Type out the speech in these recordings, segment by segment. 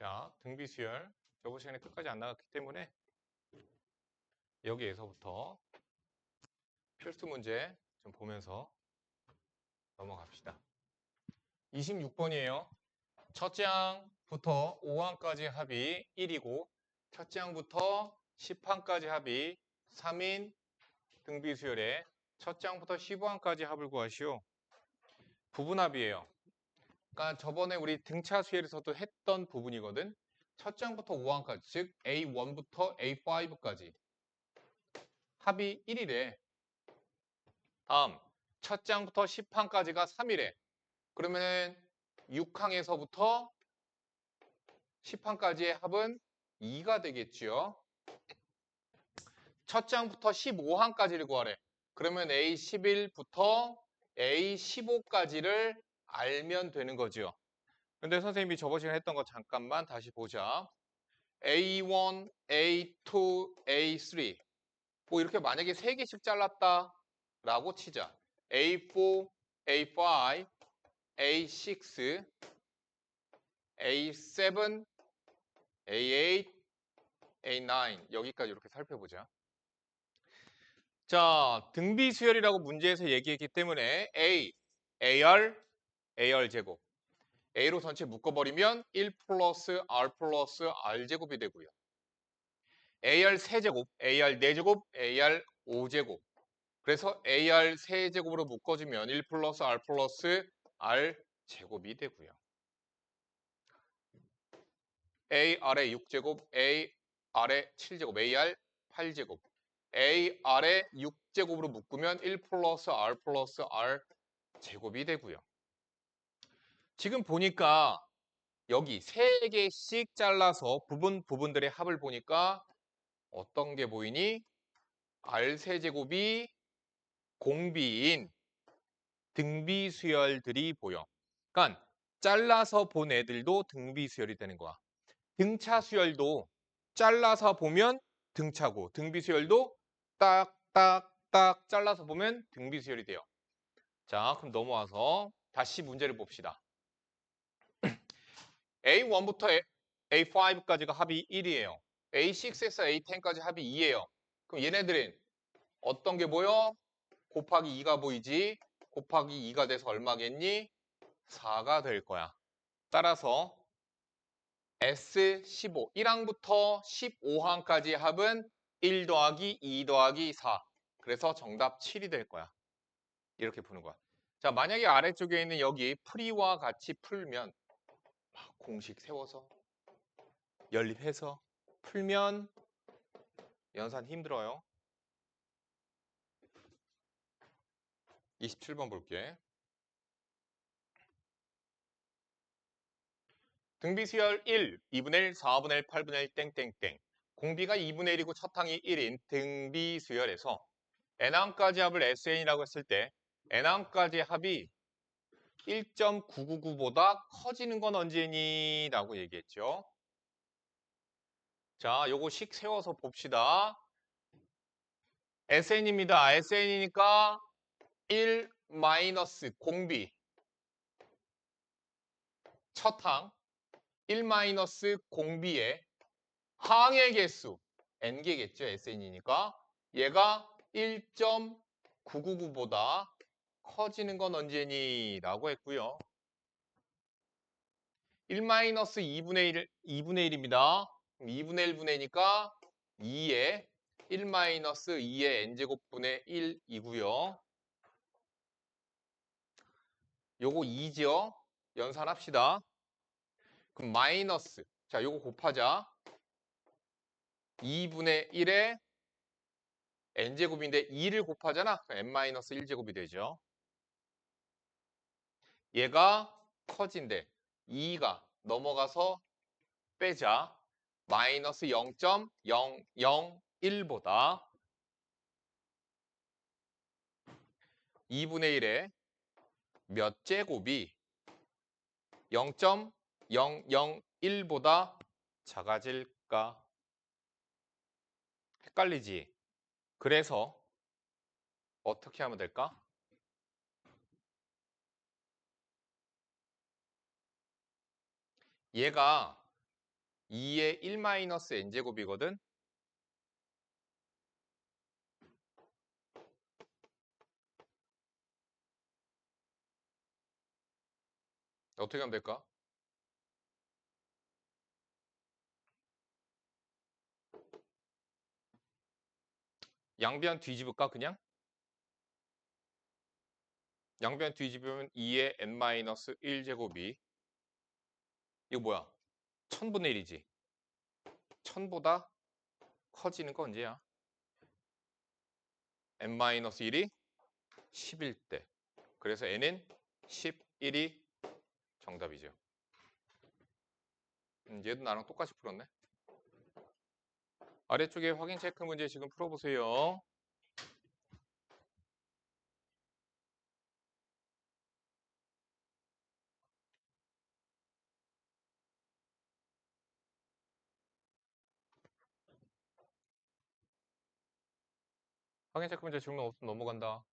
자, 등비수열. 저번 시간에 끝까지 안 나갔기 때문에 여기에서부터 필수 문제 좀 보면서 넘어갑시다. 26번이에요. 첫째 항부터 5항까지 합이 1이고 첫째 항부터 10항까지 합이 3인 등비수열에 첫째 항부터 15항까지 합을 구하시오. 부분합이에요. 그러니까 저번에 우리 등차 수열에서도 했던 부분이거든. 첫째 항부터 5항까지, 즉 A1부터 A5까지 합이 1이래. 다음 첫째 항부터 10항까지가 3이래. 그러면 6항에서부터 10항까지의 합은 2가 되겠지요. 첫째 항부터 15항까지를 구하래. 그러면 A11부터 A15까지를 알면 되는 거죠. 근데 선생님이 저번 시간에 했던 거 잠깐만 다시 보자. A1, A2, A3 뭐 이렇게 만약에 3개씩 잘랐다 라고 치자. A4, A5, A6, A7, A8, A9 여기까지 이렇게 살펴보자. 자, 등비수열이라고 문제에서 얘기했기 때문에 A, AR 제곱 A로 전체 묶어버리면 1 플러스 R 플러스 R 제곱이 되고요. AR 세제곱, AR 4제곱, AR 5제곱 그래서 AR 세제곱으로 묶어주면 1 플러스 R 플러스 R 제곱이 되고요. AR의 6제곱, AR의 7제곱, AR 8제곱 AR의 6제곱으로 묶으면 1 플러스 R 플러스 R 제곱이 되고요. 지금 보니까 여기 3개씩 잘라서 부분들의 합을 보니까 어떤 게 보이니? R 세제곱이 공비인 등비수열들이 보여. 그러니까 잘라서 본 애들도 등비수열이 되는 거야. 등차수열도 잘라서 보면 등차고 등비수열도 딱딱딱 잘라서 보면 등비수열이 돼요. 자, 그럼 넘어와서 다시 문제를 봅시다. A1부터 A5까지가 합이 1이에요. A6에서 A10까지 합이 2예요. 그럼 얘네들은 어떤 게 보여? 곱하기 2가 보이지? 곱하기 2가 돼서 얼마겠니? 4가 될 거야. 따라서 S15, 1항부터 15항까지 합은 1 더하기 2 더하기 4. 그래서 정답 7이 될 거야. 이렇게 푸는 거야. 자, 만약에 아래쪽에 있는 여기 풀이와 같이 풀면 공식 세워서 연립해서 풀면 연산 힘들어요. 27번 볼게. 등비수열 1, 2분의 1, 4분의 1, 8분의 1, 땡땡땡. 공비가 2분의 1이고 첫 항이 1인 등비수열에서 n항까지 합을 SN이라고 했을 때 n항까지 합이 1.999보다 커지는 건 언제니? 라고 얘기했죠. 자, 요거 식 세워서 봅시다. SN입니다. SN이니까 1 마이너스 공비 첫 항 1 마이너스 공비의 항의 개수 n개겠죠. SN이니까 얘가 1.999보다 커지는 건 언제니? 라고 했고요. 1 마이너스 2분의 1입니다. 2분의 1분의 1이니까 2의 1 마이너스 2의 n제곱분의 1이고요. 요거 2죠. 연산합시다. 그럼 마이너스. 자, 요거 곱하자. 2분의 1의 n제곱인데 2를 곱하잖아. n-1제곱이 되죠. 얘가 커진대. 2가 넘어가서 빼자. 마이너스 0.001보다 2분의 1의 몇 제곱이 0.001보다 작아질까? 헷갈리지? 그래서 어떻게 하면 될까? 얘가 2의 1 마이너스 n제곱이거든. 어떻게 하면 될까? 양변 뒤집을까 그냥? 양변 뒤집으면 2의 n-1제곱이 이거 뭐야? 1000분의 1이지. 1000보다 커지는 거 언제야? n-1이 11대. 그래서 n은 11이 정답이죠. 얘도 나랑 똑같이 풀었네. 아래쪽에 확인 체크 문제 지금 풀어보세요. 확인 체크 문제 질문 없으면 넘어간다.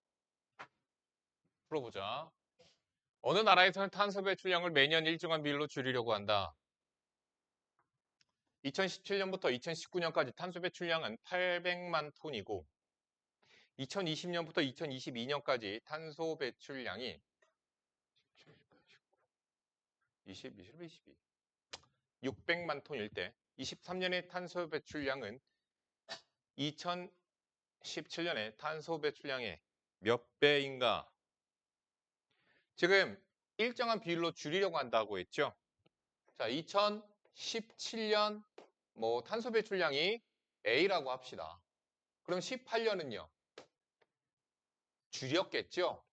풀어보자. 어느 나라에서는 탄소 배출량을 매년 일정한 비율로 줄이려고 한다. 2017년부터 2019년까지 탄소 배출량은 800만 톤이고 2020년부터 2022년까지 탄소 배출량이 600만 톤일 때 23년의 탄소 배출량은 2017년의 탄소 배출량의 몇 배인가? 지금 일정한 비율로 줄이려고 한다고 했죠. 자, 2017년 탄소 배출량이 A라고 합시다. 그럼 18년은요? 줄였겠죠?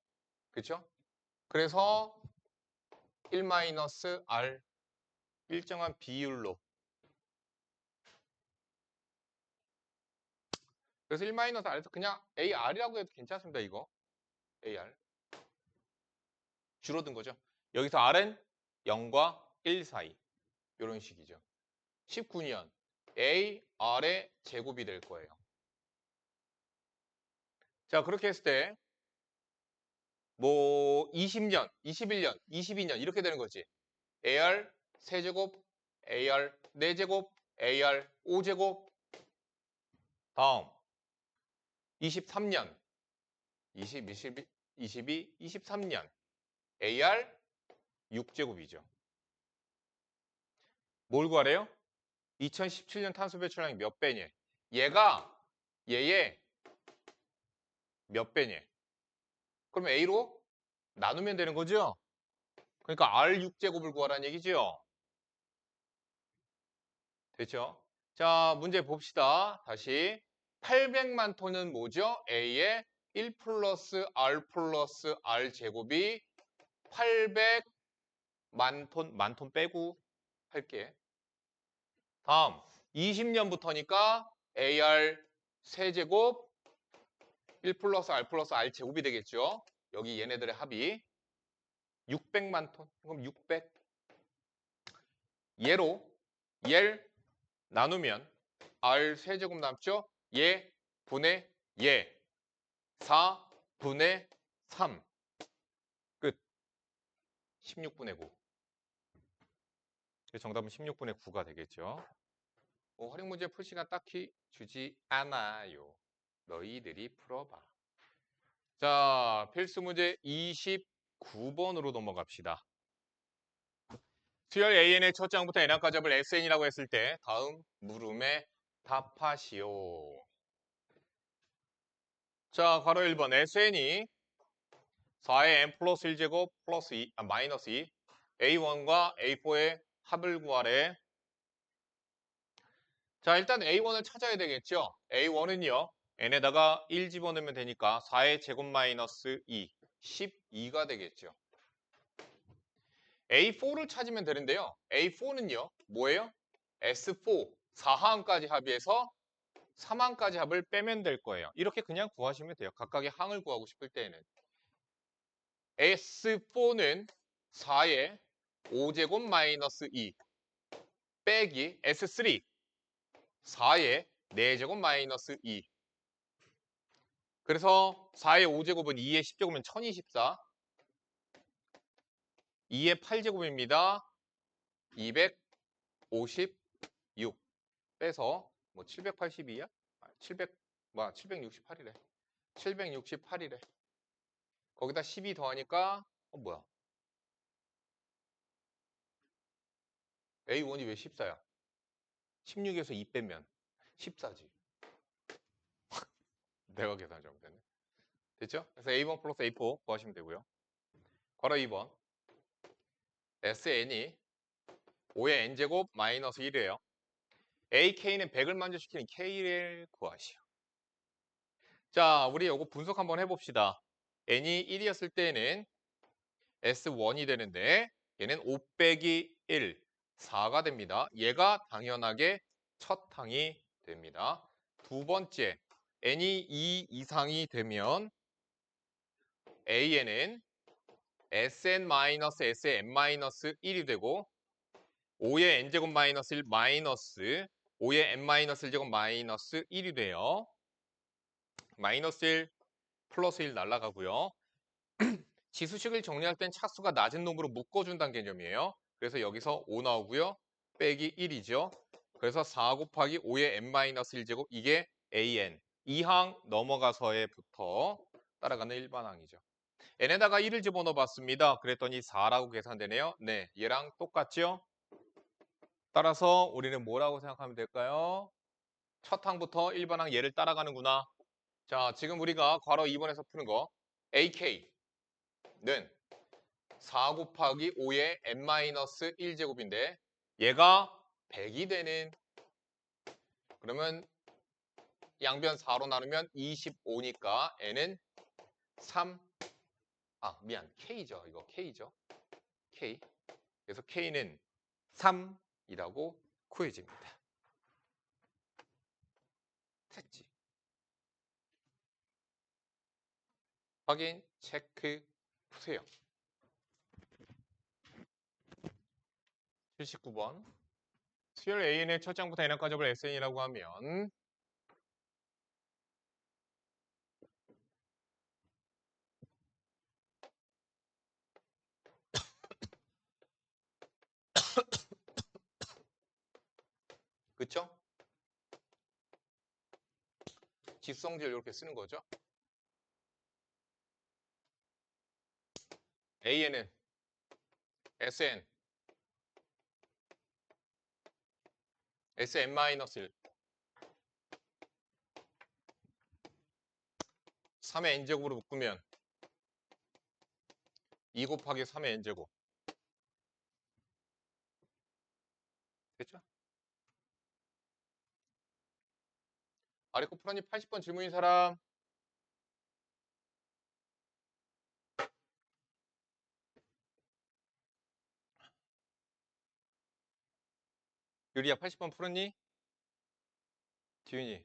그렇죠? 그래서 1-R 일정한 비율로. 그래서 1-R에서 그냥 AR이라고 해도 괜찮습니다. 이거 AR 줄어든 거죠. 여기서 R은 0과 1 사이 이런 식이죠. 19년 AR의 제곱이 될 거예요. 자, 그렇게 했을 때 20년, 21년, 22년 이렇게 되는 거지. AR 세제곱, AR 4제곱, AR 5제곱. 다음 23년, 20, 22, 23년 AR 6제곱이죠. 뭘 구하래요? 2017년 탄소 배출량이 몇 배니? 얘가 얘의 몇 배니? 그럼 A로 나누면 되는 거죠? 그러니까 R 6제곱을 구하라는 얘기죠. 됐죠? 자, 문제 봅시다. 다시 800만 톤은 뭐죠? A의 1 플러스 R 제곱이 800만 톤, 만 톤 빼고 할게. 다음 20년부터니까 AR 세제곱 1 플러스 R 제곱이 되겠죠. 여기 얘네들의 합이 600만 톤. 그럼 600. 얘를 나누면 R 세제곱 남죠? 얘 분의 얘 4분의 3. 끝. 16분의 9. 정답은 16분의 9가 되겠죠. 활용 문제 풀 시간 딱히 주지 않아요. 너희들이 풀어봐. 자, 필수 문제 29번으로 넘어갑시다. 수열 AN의 첫 장부터 N항까지 합을 SN이라고 했을 때 다음 물음에 답하시오. 자, 괄호 1번 SN이 4의 N 플러스 1제곱 플러스 2, 마이너스 2 A1과 A4의 합을 구하래. 자, 일단 A1을 찾아야 되겠죠. A1은요. N에다가 1 집어넣으면 되니까 4의 제곱 마이너스 2, 12가 되겠죠. A4를 찾으면 되는데요. A4는요. 뭐예요? S4, 4항까지 합의해서 3항까지 합을 빼면 될 거예요. 이렇게 그냥 구하시면 돼요. 각각의 항을 구하고 싶을 때는. S4는 4의 5제곱 마이너스 2 빼기 S3 4의 4제곱 마이너스 2. 그래서 4의 5제곱은 2의 10제곱이면 1024. 2의 8제곱입니다. 254. 6 빼서 뭐 782야? 700, 뭐 768이래. 768이래. 거기다 12 더하니까 뭐야? A1이 왜 14야? 16에서 2 빼면 14지. 내가 계산 잘못했네. 됐죠? 그래서 A1 플러스 A4 구하시면 되고요. 괄호 2번. SN이 5의 N제곱 마이너스 1이에요. AK는 100을 만족시키는 K를 구하시오. 자, 우리 이거 분석 한번 해봅시다. N이 1이었을 때는 S1이 되는데 얘는 5 빼기 1, 4가 됩니다. 얘가 당연하게 첫 항이 됩니다. 두 번째, N이 2 이상이 되면 AN은 SN-SN-1이 되고 5의 N제곱 마이너스 1 마이너스 5의 N-1제곱 마이너스 1이 돼요. 마이너스 1 플러스 1 날라가고요. 지수식을 정리할 땐 차수가 낮은 놈으로 묶어준다는 개념이에요. 그래서 여기서 5 나오고요. 빼기 1이죠. 그래서 4 곱하기 5의 n-1제곱 이게 an. 2항 넘어가서에부터 따라가는 일반항이죠. n에다가 1을 집어넣어 봤습니다. 그랬더니 4라고 계산되네요. 네, 얘랑 똑같죠? 따라서 우리는 뭐라고 생각하면 될까요? 첫 항부터 일반항 얘를 따라가는구나. 자, 지금 우리가 괄호 2번에서 푸는 거 AK는 4 곱하기 5의 n-1제곱인데 얘가 100이 되는 그러면 양변 4로 나누면 25니까 n은 3 미안 k죠. 이거 k죠. k. 그래서 k는 3이라고 구해집니다. 됐지. 확인, 체크, 보세요. 79번. 수열 AN의 첫 장부터 n까지 을 SN이라고 하면 그쵸? 지수성질 이렇게 쓰는 거죠. AN은 SN Sn-1 3의 n제곱으로 묶으면 2 곱하기 3의 n제곱 됐죠? 아래 거 풀었니? 80번 질문인 사람 유리야 80번 풀었니? 지윤이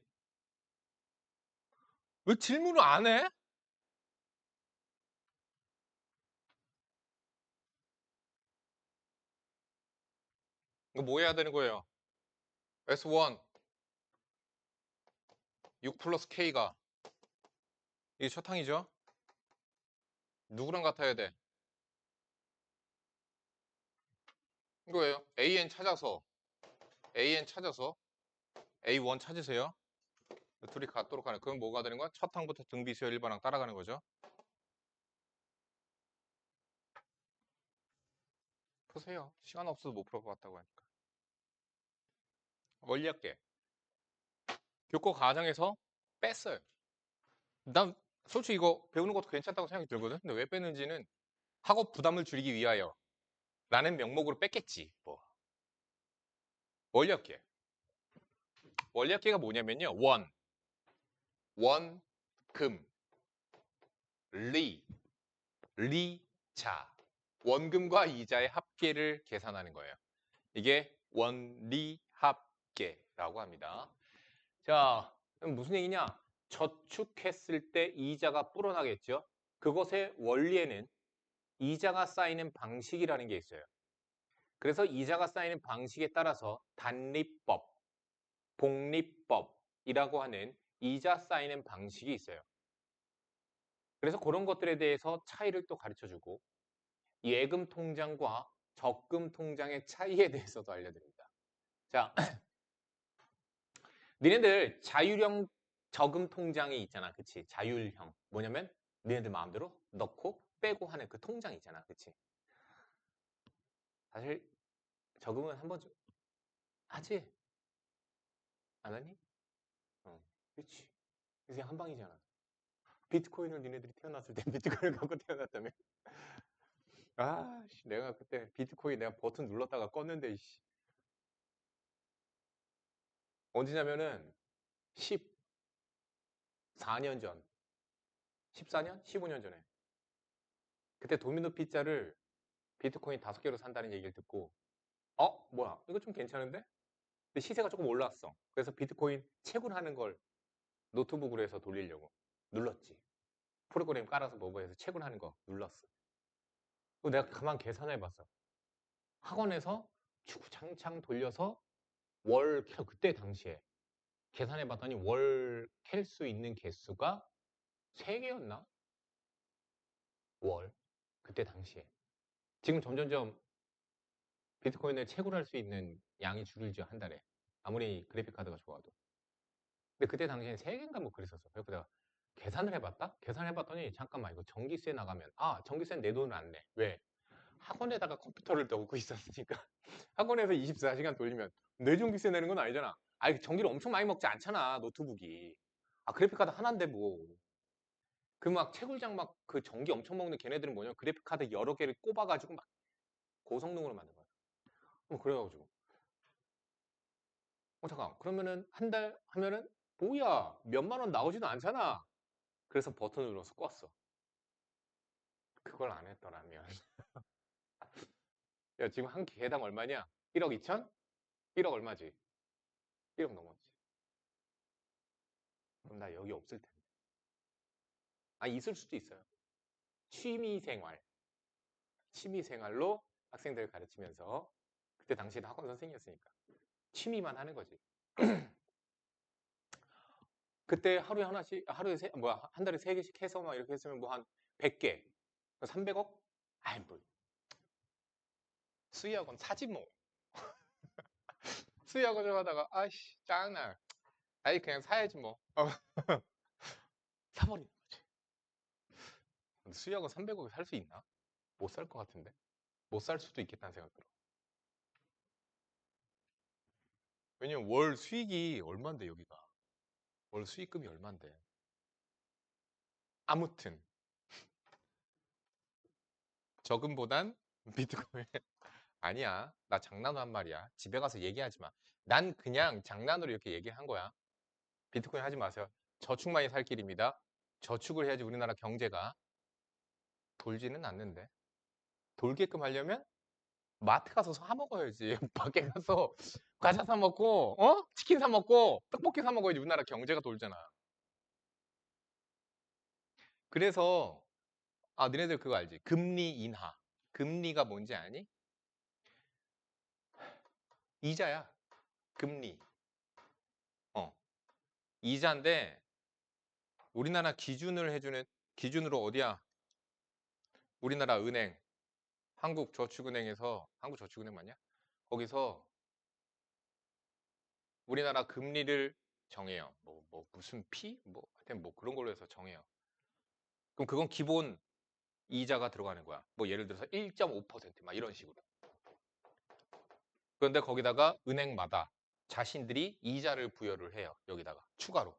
왜 질문을 안 해? 이거 뭐 해야 되는 거예요? S1 6 플러스 K가 이게 첫 항이죠? 누구랑 같아야 돼? 이거예요. AN 찾아서 A1 찾으세요. 둘이 같도록 하는 그건 뭐가 되는 거야? 첫 항부터 등비수열 1번항 따라가는 거죠. 푸세요. 시간 없어서 못 풀어봤다고 하니까. 원리할게. 교과 과정에서 뺐어요. 난 솔직히 이거 배우는 것도 괜찮다고 생각이 들거든. 근데 왜 뺐는지는 학업 부담을 줄이기 위하여 라는 명목으로 뺐겠지. 뭐. 원리할게. 원리학계가 뭐냐면요. 원, 금, 리자. 원금과 이자의 합계를 계산하는 거예요. 이게 원리합계라고 합니다. 자, 그럼 무슨 얘기냐? 저축했을 때 이자가 불어나겠죠? 그것의 원리에는 이자가 쌓이는 방식이라는 게 있어요. 그래서 이자가 쌓이는 방식에 따라서 단리법, 복리법이라고 하는 이자 쌓이는 방식이 있어요. 그래서 그런 것들에 대해서 차이를 또 가르쳐주고 예금 통장과 적금 통장의 차이에 대해서도 알려드립니다. 자, 니네들 자율형 저금 통장이 있잖아. 그치? 자율형. 뭐냐면 니네들 마음대로 넣고 빼고 하는 그 통장 있잖아. 그치? 사실 저금은 한 번 하지? 안 하니? 그치. 그냥 한 방이잖아. 비트코인을 니네들이 태어났을 때 비트코인을 갖고 태어났다며? 아, 씨, 내가 그때 비트코인 내가 버튼 눌렀다가 껐는데, 씨. 언제냐면은 14년 전. 14년? 15년 전에. 그때 도미노 피자를 비트코인 5개로 산다는 얘기를 듣고, 뭐야? 이거 좀 괜찮은데? 근데 시세가 조금 올랐어. 그래서 비트코인 채굴하는 걸 노트북으로 해서 돌리려고 눌렀지. 프로그램 깔아서 뭐해서 채굴하는 거 눌렀어. 그리고 내가 가만 계산해 봤어. 학원에서 주구장창 돌려서 월 그때 당시에 계산해 봤더니 월 캘 수 있는 개수가 3개였나? 월. 그때 당시에. 지금 점점점 비트코인을 채굴할 수 있는 양이 줄죠, 한 달에. 아무리 그래픽카드가 좋아도. 근데 그때 당시엔 3개인가 뭐 그랬었어. 그래서 내가 계산을 해봤다? 계산해봤더니 잠깐만 이거 전기세 나가면 전기세는 내 돈은 안 내. 왜? 학원에다가 컴퓨터를 넣고 있었으니까 학원에서 24시간 돌리면 내 전기세 내는 건 아니잖아. 전기를 엄청 많이 먹지 않잖아 노트북이. 그래픽카드 하나인데 뭐. 그 막 채굴장 막 그 전기 엄청 먹는 걔네들은 뭐냐면 그래픽카드 여러 개를 꼽아가지고 막 고성능으로 만든 거야. 그래가지고 잠깐 그러면은 한 달 하면은 뭐야 몇만 원 나오지도 않잖아. 그래서 버튼을 눌러서 껐어. 그걸 안 했더라면 야 지금 한 개당 얼마냐? 1억 2천? 1억 얼마지? 1억 넘었지. 그럼 나 여기 없을 텐데. 있을 수도 있어요. 취미생활. 취미생활로 학생들을 가르치면서 그때 당시에도 학원 선생님이었으니까 취미만 하는 거지. 그때 하루에 하나씩 한 달에 3개씩 해서 막 이렇게 했으면 뭐 한 100개 300억? 뭐 수의학원 사지 뭐. 수의학원 좀 하다가 짱나. 그냥 사야지 뭐. 사버리는 거지. 근데 수의학원 300억에 살 수 있나? 못 살 것 같은데. 못 살 수도 있겠다는 생각 들어. 왜냐면 월 수익이 얼만데 여기가. 월 수익금이 얼만데. 아무튼 저금보단 비트코인 아니야. 나 장난으로 한 말이야. 집에 가서 얘기하지 마. 난 그냥 장난으로 이렇게 얘기한 거야. 비트코인 하지 마세요. 저축만이 살 길입니다. 저축을 해야지 우리나라 경제가 돌지는 않는데. 돌게끔 하려면 마트 가서 사 먹어야지. 밖에 가서 과자 사 먹고, 치킨 사 먹고, 떡볶이 사 먹어야지 우리나라 경제가 돌잖아. 그래서, 너네들 그거 알지? 금리 인하. 금리가 뭔지 아니? 이자야. 금리. 이자인데, 우리나라 기준을 해주는, 기준으로 어디야? 우리나라 은행. 한국저축은행 맞냐? 거기서 우리나라 금리를 정해요. 무슨 피? 하여튼 그런 걸로 해서 정해요. 그럼 그건 기본 이자가 들어가는 거야. 예를 들어서 1.5%막 이런 식으로. 그런데 거기다가 은행마다 자신들이 이자를 부여를 해요. 여기다가 추가로.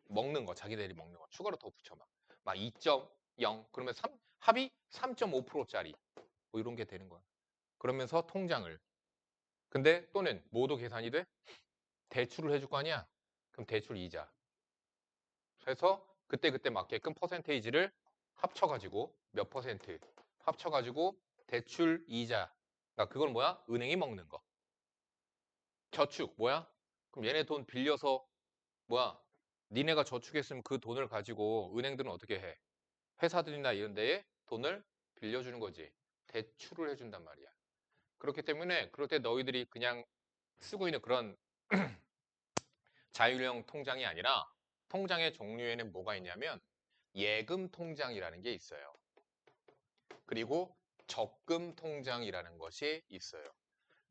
먹는 거, 자기들이 먹는 거 추가로 더 붙여 막 2.0 그러면 합이 3.5%짜리 이런 게 되는 거야. 그러면서 통장을. 근데 또는 뭐도 계산이 돼? 대출을 해줄 거 아니야? 그럼 대출 이자. 그래서 그때 맞게끔 퍼센테이지를 합쳐가지고 몇 퍼센트 합쳐가지고 대출 이자. 그러니까 그건 뭐야? 은행이 먹는 거. 저축 뭐야? 그럼 얘네 돈 빌려서 뭐야? 니네가 저축했으면 그 돈을 가지고 은행들은 어떻게 해? 회사들이나 이런 데에 돈을 빌려주는 거지. 대출을 해준단 말이야. 그렇기 때문에 그럴 때 너희들이 그냥 쓰고 있는 그런 자율형 통장이 아니라 통장의 종류에는 뭐가 있냐면 예금 통장이라는 게 있어요. 그리고 적금 통장이라는 것이 있어요.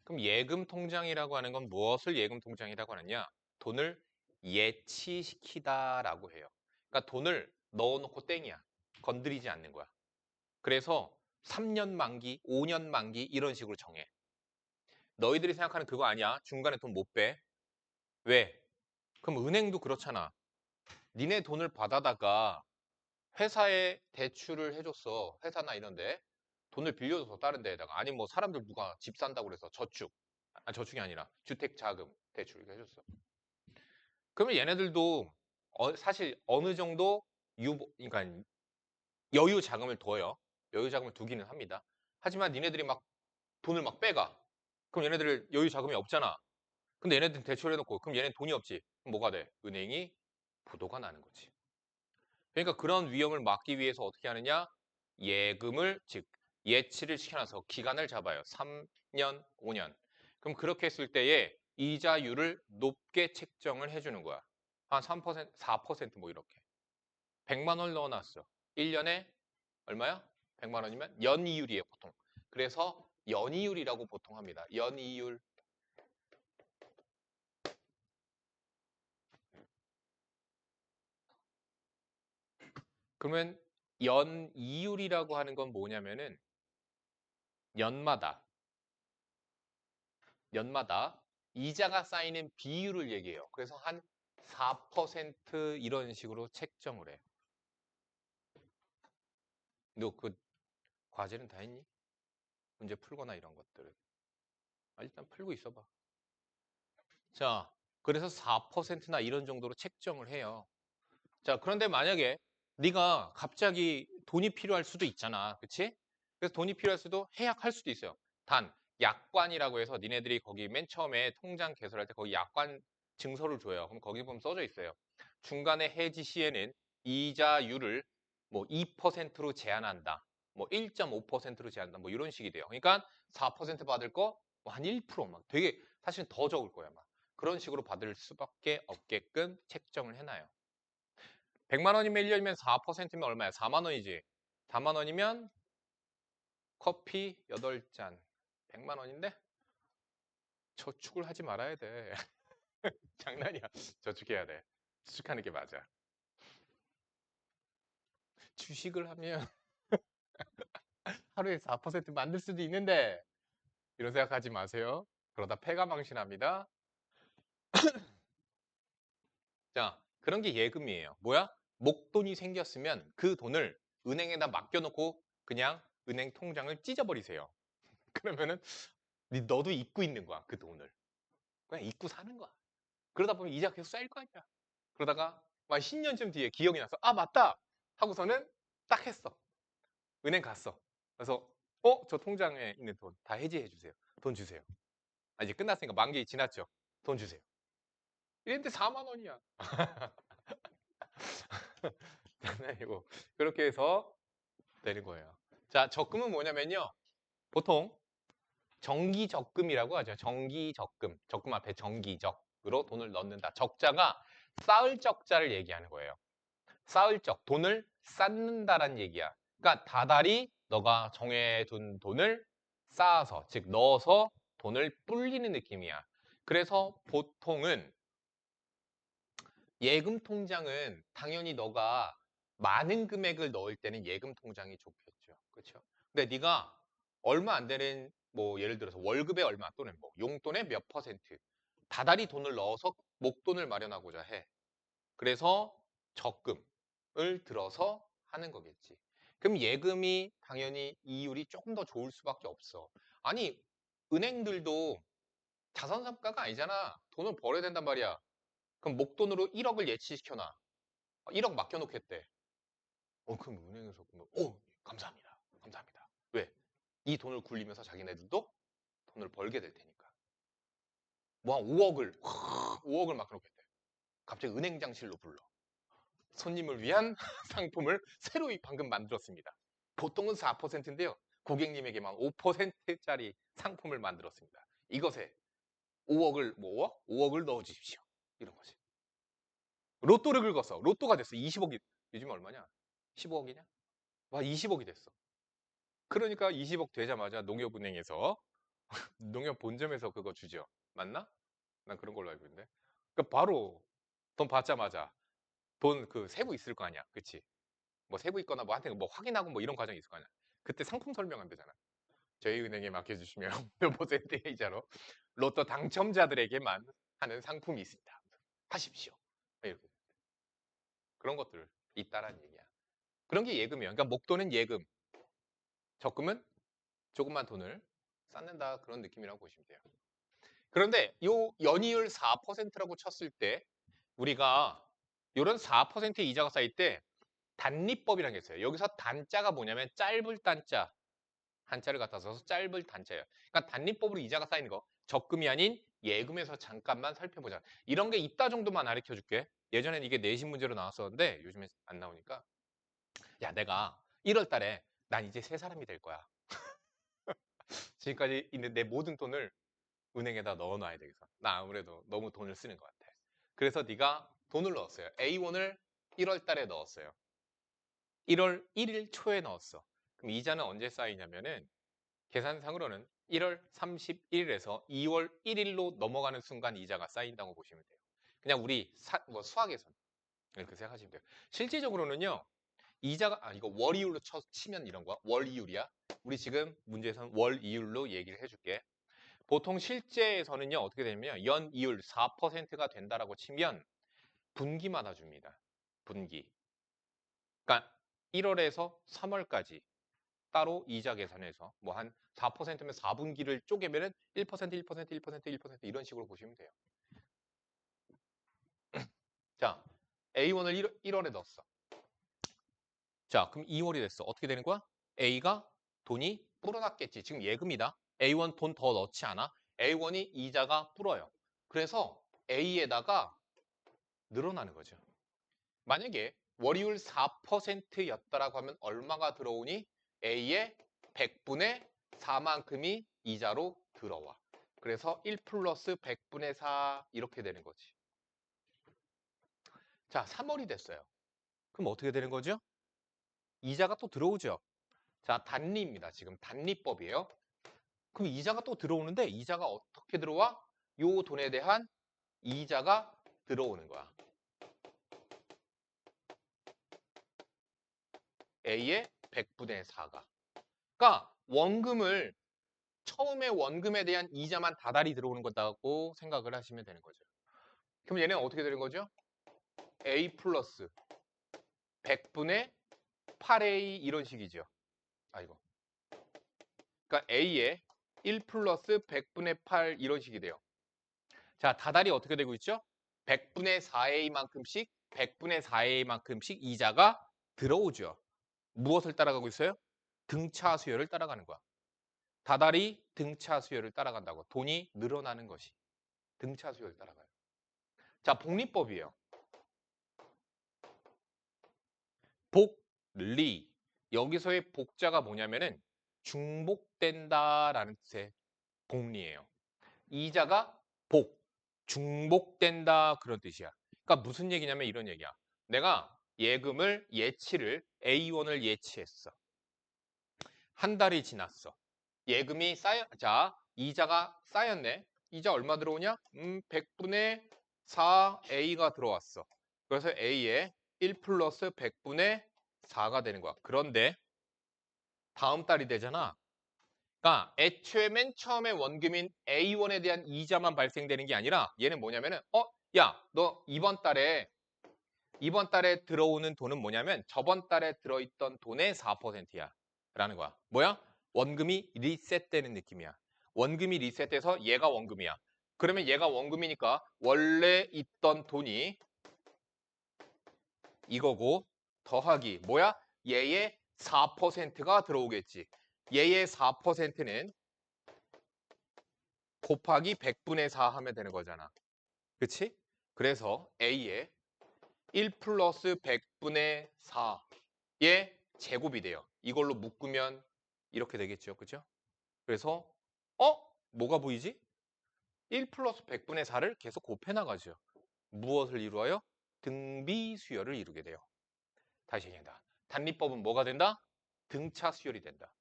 그럼 예금 통장이라고 하는 건 무엇을 예금 통장이라고 하느냐? 돈을 예치시키다라고 해요. 그러니까 돈을 넣어놓고 땡이야. 건드리지 않는 거야. 그래서 3년 만기, 5년 만기 이런 식으로 정해. 너희들이 생각하는 그거 아니야. 중간에 돈 못 빼. 왜? 그럼 은행도 그렇잖아. 니네 돈을 받아다가 회사에 대출을 해줬어. 회사나 이런데. 돈을 빌려줘서 다른 데에다가. 아니 뭐 사람들 누가 집 산다고 그래서 저축. 저축이 아니라 주택자금 대출 이렇게 해줬어. 그러면 얘네들도 사실 어느 정도 그러니까 여유 자금을 둬요. 여유 자금을 두기는 합니다. 하지만 니네들이 막 돈을 막 빼가. 그럼 얘네들 여유 자금이 없잖아. 근데 얘네들 대출해놓고 그럼 얘네 돈이 없지. 그럼 뭐가 돼? 은행이 부도가 나는 거지. 그러니까 그런 위험을 막기 위해서 어떻게 하느냐? 예금을 즉 예치를 시켜놔서 기간을 잡아요. 3년, 5년. 그럼 그렇게 했을 때에 이자율을 높게 책정을 해주는 거야. 한 3%, 4%뭐 이렇게. 100만 원을 넣어놨어. 1년에 얼마야? 100만 원이면 연이율이에요, 보통. 그래서 연이율이라고 보통 합니다. 연이율. 그러면 연이율이라고 하는 건 뭐냐면은 연마다 이자가 쌓이는 비율을 얘기해요. 그래서 한 4% 이런 식으로 책정을 해. 너 그 과제는 다 했니? 문제 풀거나 이런 것들은. 일단 풀고 있어봐. 자, 그래서 4%나 이런 정도로 책정을 해요. 자, 그런데 만약에 네가 갑자기 돈이 필요할 수도 있잖아. 그치? 그래서 돈이 필요할 수도 해약할 수도 있어요. 단, 약관이라고 해서 니네들이 거기 맨 처음에 통장 개설할 때 거기 약관 증서를 줘요. 그럼 거기 보면 써져 있어요. 중간에 해지 시에는 이자율을 뭐 2%로 제한한다. 뭐 1.5%로 제한한다. 뭐 이런 식이 돼요. 그러니까 4% 받을 거 뭐 한 1%막 되게 사실 더 적을 거야, 아마. 그런 식으로 받을 수밖에 없게끔 책정을 해놔요. 100만 원이면 1년이면 4%면 얼마야? 4만 원이지. 4만 원이면 커피 8잔. 100만 원인데? 저축을 하지 말아야 돼. 장난이야. 저축해야 돼. 저축하는 게 맞아. 주식을 하면 하루에 4% 만들 수도 있는데 이런 생각하지 마세요. 그러다 폐가 망신합니다. 자, 그런 게 예금이에요. 뭐야? 목돈이 생겼으면 그 돈을 은행에다 맡겨놓고 그냥 은행 통장을 찢어버리세요. 그러면은 너도 잊고 있는 거야, 그 돈을. 그냥 잊고 사는 거야. 그러다 보면 이자가 계속 쌓일 거 아니야. 그러다가 막 10년쯤 뒤에 기억이 나서 아 맞다 하고서는 딱 했어. 은행 갔어. 그래서 저 통장에 있는 돈 다 해지해 주세요. 돈 주세요. 이제 끝났으니까 만기 지났죠. 돈 주세요. 이랬는데 4만 원이야. 장난이고 그렇게 해서 되는 거예요. 자, 적금은 뭐냐면요. 보통 정기적금이라고 하죠. 정기적금. 적금 앞에 정기적으로 돈을 넣는다. 적자가 쌓을 적자를 얘기하는 거예요. 쌓을 적, 돈을 쌓는다란 얘기야. 그러니까 다달이 너가 정해둔 돈을 쌓아서, 즉 넣어서 돈을 불리는 느낌이야. 그래서 보통은 예금 통장은 당연히 너가 많은 금액을 넣을 때는 예금 통장이 좋겠죠. 그렇죠? 근데 네가 얼마 안 되는 뭐 예를 들어서 월급의 얼마 또는 뭐 용돈의 몇 퍼센트 다달이 돈을 넣어서 목돈을 마련하고자 해. 그래서 적금을 들어서 하는 거겠지. 그럼 예금이 당연히 이율이 조금 더 좋을 수밖에 없어. 아니, 은행들도 자선사업가가 아니잖아. 돈을 벌어야 된단 말이야. 그럼 목돈으로 1억을 예치시켜놔. 1억 맡겨놓겠대. 그럼 은행에서 그러면, 감사합니다. 감사합니다. 왜? 이 돈을 굴리면서 자기네들도 돈을 벌게 될 테니까. 뭐 한 5억을 맡겨놓겠대. 갑자기 은행장실로 불러. 손님을 위한 상품을 새로 방금 만들었습니다. 보통은 4%인데요. 고객님에게만 5%짜리 상품을 만들었습니다. 이것에 5억을 5억을 넣어 주십시오. 이런 거지. 로또를 긁었어. 로또가 됐어. 20억이. 요즘 얼마냐? 15억이냐? 와, 20억이 됐어. 그러니까 20억 되자마자 농협은행에서 농협 본점에서 그거 주죠. 맞나? 난 그런 걸로 알고 있는데. 그러니까 바로 돈 받자마자 돈 그 세부 있을 거 아니야. 그치? 뭐 세부 있거나 뭐 한테 뭐 확인하고 뭐 이런 과정이 있을 거 아니야. 그때 상품 설명하면 되잖아. 저희 은행에 맡겨주시면 몇 퍼센트 이자로 로또 당첨자들에게만 하는 상품이 있습니다. 하십시오. 이렇게. 그런 것들 있다라는 얘기야. 그런 게 예금이에요. 그러니까 목돈은 예금, 적금은 조금만 돈을 쌓는다 그런 느낌이라고 보시면 돼요. 그런데 요 연이율 4%라고 쳤을 때 우리가 이런 4% 이자가 쌓일 때 단리법이라는 게 있어요. 여기서 단자가 뭐냐면 짧을 단자, 한자를 갖다 써서 짧을 단자예요. 그러니까 단리법으로 이자가 쌓이는 거, 적금이 아닌 예금에서 잠깐만 살펴보자. 이런 게 있다 정도만 가르쳐 줄게. 예전엔 이게 내신 문제로 나왔었는데 요즘에 안 나오니까 야 내가 1월 달에 난 이제 새 사람이 될 거야. 지금까지 있는 내 모든 돈을 은행에다 넣어놔야 되겠어. 나 아무래도 너무 돈을 쓰는 것 같아. 그래서 네가 돈을 넣었어요. A1을 1월 달에 넣었어요. 1월 1일 초에 넣었어. 그럼 이자는 언제 쌓이냐면은 계산상으로는 1월 31일에서 2월 1일로 넘어가는 순간 이자가 쌓인다고 보시면 돼요. 그냥 우리 뭐 수학에서는 이렇게 생각하시면 돼요. 실질적으로는요. 이자가 이거 월 이율로 치면 이런 거야. 월 이율이야. 우리 지금 문제에서는 월 이율로 얘기를 해줄게. 보통 실제에서는요. 어떻게 되냐면 연 이율 4%가 된다라고 치면 분기마다 줍니다. 분기. 그러니까 1월에서 3월까지 따로 이자 계산해서 뭐 한 4%면 4분기를 쪼개면은 1%, 1%, 1%, 1% 이런 식으로 보시면 돼요. 자, A1을 1월에 넣었어. 자, 그럼 2월이 됐어. 어떻게 되는 거야? A가 돈이 불어났겠지. 지금 예금이다. A1 돈 더 넣지 않아? A1이 이자가 불어요. 그래서 A에다가 늘어나는 거죠. 만약에 월이율 4%였다라고 하면 얼마가 들어오니? A의 100분의 4만큼이 이자로 들어와. 그래서 1 플러스 100분의 4 이렇게 되는 거지. 자, 3월이 됐어요. 그럼 어떻게 되는 거죠? 이자가 또 들어오죠. 자, 단리입니다. 지금 단리법이에요. 그럼 이자가 또 들어오는데 이자가 어떻게 들어와? 요 돈에 대한 이자가 들어오는 거야. A의 100분의 4가. 그러니까 원금을 처음에 원금에 대한 이자만 다달이 들어오는 거다고 생각을 하시면 되는 거죠. 그럼 얘는 어떻게 되는 거죠? A 플러스 100분의 8A 이런 식이죠. 아이고. 그러니까 A에 1 플러스 100분의 8 이런 식이 돼요. 자, 다달이 어떻게 되고 있죠? 100분의 4A만큼씩 100분의 4A만큼씩 이자가 들어오죠. 무엇을 따라가고 있어요? 등차 수열을 따라가는 거야. 다달이 등차 수열을 따라간다고. 돈이 늘어나는 것이 등차 수열을 따라가요. 자, 복리법이에요. 복, 리. 여기서의 복자가 뭐냐면은 중복된다라는 뜻의 복리예요. 이자가 복, 중복된다 그런 뜻이야. 그러니까 무슨 얘기냐면 이런 얘기야. 내가 예금을 예치를 A1을 예치했어. 한 달이 지났어. 예금이 자, 이자가 쌓였네. 이자 얼마 들어오냐? 100분의 4A가 들어왔어. 그래서 A에 1 플러스 100분의 4가 되는 거야. 그런데 다음 달이 되잖아. 그러니까 애초에 맨 처음에 원금인 A1에 대한 이자만 발생되는 게 아니라 얘는 뭐냐면은 야, 너 이번 달에 들어오는 돈은 뭐냐면 저번 달에 들어있던 돈의 4%야. 라는 거야. 뭐야? 원금이 리셋되는 느낌이야. 원금이 리셋돼서 얘가 원금이야. 그러면 얘가 원금이니까 원래 있던 돈이 이거고 더하기 뭐야? 얘의 4%가 들어오겠지. 얘의 4%는 곱하기 100분의 4 하면 되는 거잖아. 그치? 그래서 A의 1 플러스 100분의 4의 제곱이 돼요. 이걸로 묶으면 이렇게 되겠죠. 그죠? 그래서 뭐가 보이지? 1 플러스 100분의 4를 계속 곱해 나가죠. 무엇을 이루어요? 등비 수열을 이루게 돼요. 다시 얘기한다. 단리법은 뭐가 된다? 등차 수열이 된다.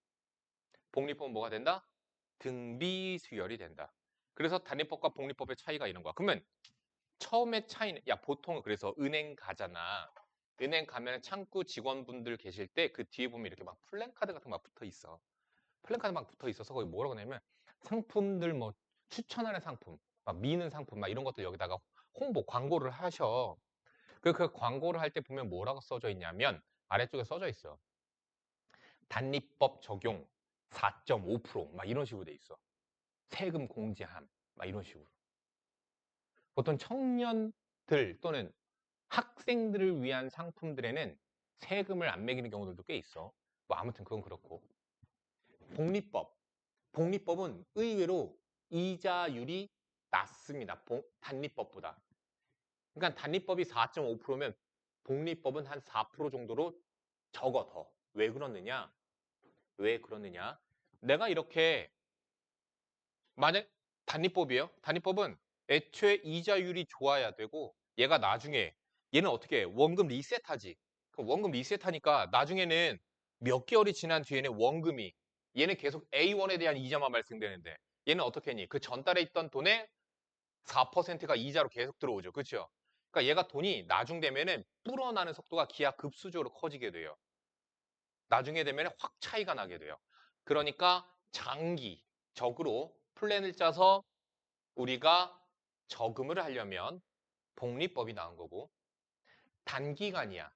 복리법은 뭐가 된다? 등비 수열이 된다. 그래서 단리법과 복리법의 차이가 이런 거야. 그러면 처음에 차이는 야 보통은 그래서 은행 가잖아. 은행 가면 창구 직원분들 계실 때 그 뒤에 보면 이렇게 막 플랜카드 같은 거 막 붙어 있어. 플랜카드 막 붙어 있어서 거기 뭐라고 하냐면 상품들 뭐 추천하는 상품, 막 미는 상품 막 이런 것들 여기다가 홍보 광고를 하셔. 그 광고를 할 때 보면 뭐라고 써져 있냐면 아래쪽에 써져 있어. 단리법 적용 4.5%막 이런 식으로 돼 있어. 세금 공제함 막 이런 식으로. 보통 청년들 또는 학생들을 위한 상품들에는 세금을 안 매기는 경우들도 꽤 있어. 뭐 아무튼 그건 그렇고. 복리법. 복리법은 의외로 이자율이 낮습니다. 단리법보다. 그러니까 단리법이 4.5%면 복리법은 한 4% 정도로 적어 더. 왜 그러느냐? 왜 그러느냐? 내가 이렇게 만약 단리법이에요. 단리법은 애초에 이자율이 좋아야 되고 얘가 나중에 얘는 어떻게 해? 원금 리셋하지. 그럼 원금 리셋하니까 나중에는 몇 개월이 지난 뒤에는 원금이 얘는 계속 A1에 대한 이자만 발생되는데 얘는 어떻게 했니? 그 전달에 있던 돈의 4%가 이자로 계속 들어오죠. 그렇죠? 그러니까 얘가 돈이 나중 되면은 불어나는 속도가 기하급수적으로 커지게 돼요. 나중에 되면 확 차이가 나게 돼요. 그러니까 장기적으로 플랜을 짜서 우리가 저금을 하려면 복리법이 나온 거고 단기간이야.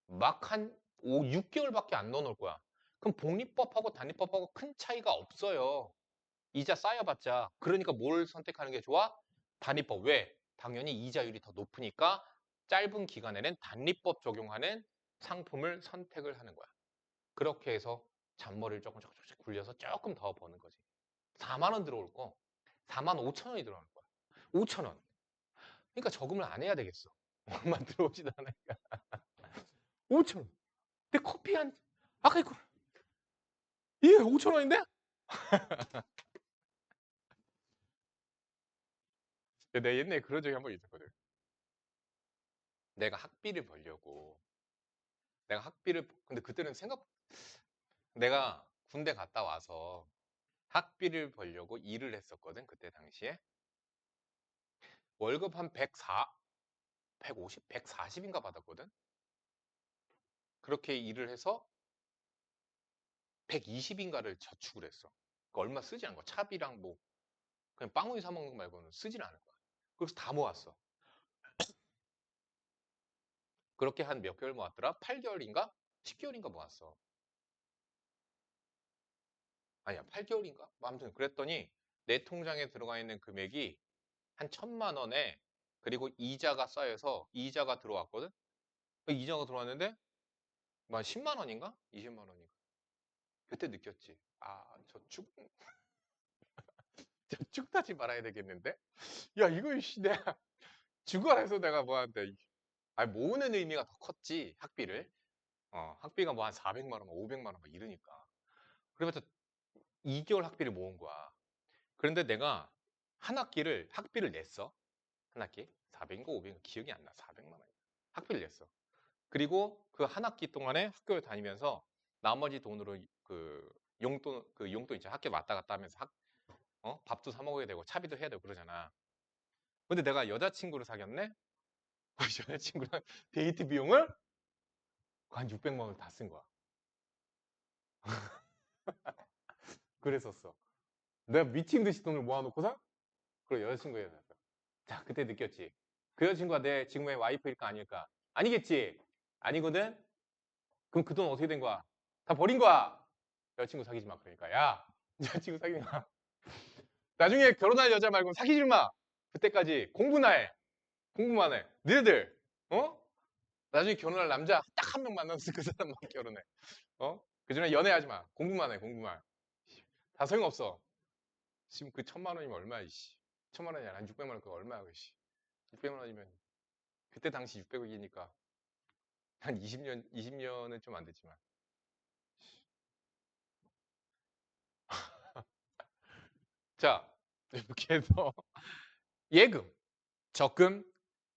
막 한 6개월밖에 안 넣어놓을 거야. 그럼 복리법하고 단리법하고 큰 차이가 없어요. 이자 쌓여봤자. 그러니까 뭘 선택하는 게 좋아? 단리법. 왜? 당연히 이자율이 더 높으니까 짧은 기간에는 단리법 적용하는 상품을 선택을 하는 거야. 그렇게 해서 잔머리를 조금씩 굴려서 조금 더 버는 거지. 4만 원 들어올 거 4만 5천 원이 들어오는 거야. 5천 원. 그러니까 저금을 안 해야 되겠어. 얼마 들어오지도 않으니까. 5천 원. 근데 커피 한 아까 이거 이게 5천 원인데? 내가 옛날에 그런 적이 한 번 있었거든. 내가 학비를 벌려고 근데 그때는 내가 군대 갔다 와서 학비를 벌려고 일을 했었거든. 그때 당시에 월급 한 150, 140인가 받았거든. 그렇게 일을 해서 120인가를 저축을 했어. 그러니까 얼마 쓰지 않은 거야. 차비랑 뭐 그냥 빵우유 사 먹는 거 말고는 쓰질 않을 거야. 그래서 다 모았어. 그렇게 한 몇 개월 모았더라? 8개월인가? 10개월인가 모았어. 아니야, 8개월인가? 뭐 아무튼 그랬더니 내 통장에 들어가 있는 금액이 한 1,000만 원에 그리고 이자가 쌓여서 이자가 들어왔거든? 그 이자가 들어왔는데 뭐 한 10만 원인가? 20만 원인가? 그때 느꼈지. 아, 저축 하지 말아야 되겠는데? 야, 이거 내가 주거해서 내가 뭐한테 모으는 의미가 더 컸지, 학비를. 학비가 뭐 한 400만 원, 500만 원 막 이러니까. 그래서 2개월 학비를 모은 거야. 그런데 내가 한 학기를 학비를 냈어. 한 학기 400인가 500인가 기억이 안 나. 400만 원. 학비를 냈어. 그리고 그 한 학기 동안에 학교를 다니면서 나머지 돈으로 그 용돈 있죠. 학교 왔다 갔다 하면서 밥도 사 먹어야 되고 차비도 해야 되고 그러잖아. 근데 내가 여자친구를 사귀었네? 그 여자친구랑 데이트 비용을 한 600만 원을 다 쓴 거야. 그랬었어. 내가 미친 듯이 돈을 모아놓고서 그리고 여자친구에 샀어. 자, 그때 느꼈지. 그 여자친구가 내 지금의 와이프일까 아닐까? 아니겠지? 아니거든? 그럼 그 돈 어떻게 된 거야? 다 버린 거야. 여자친구 사귀지 마. 그러니까. 야, 여자친구 사귀지 마. 나중에 결혼할 여자 말고 사귀지 마. 그때까지 공부나 해. 공부만 해. 너희들, 어? 나중에 결혼할 남자 딱 한 명 만나서 그 사람만 결혼해. 그 전에 연애하지 마. 공부만 해, 공부만. 다 소용없어. 지금 그 1,000만 원이면 얼마야, 이씨. 1,000만 원이 아니라 한 600만 원 그거 얼마야, 이씨. 600만 원이면 그때 당시 600억이니까 한 20년은 좀 안 됐지만. 자, 이렇게 해서 예금, 적금,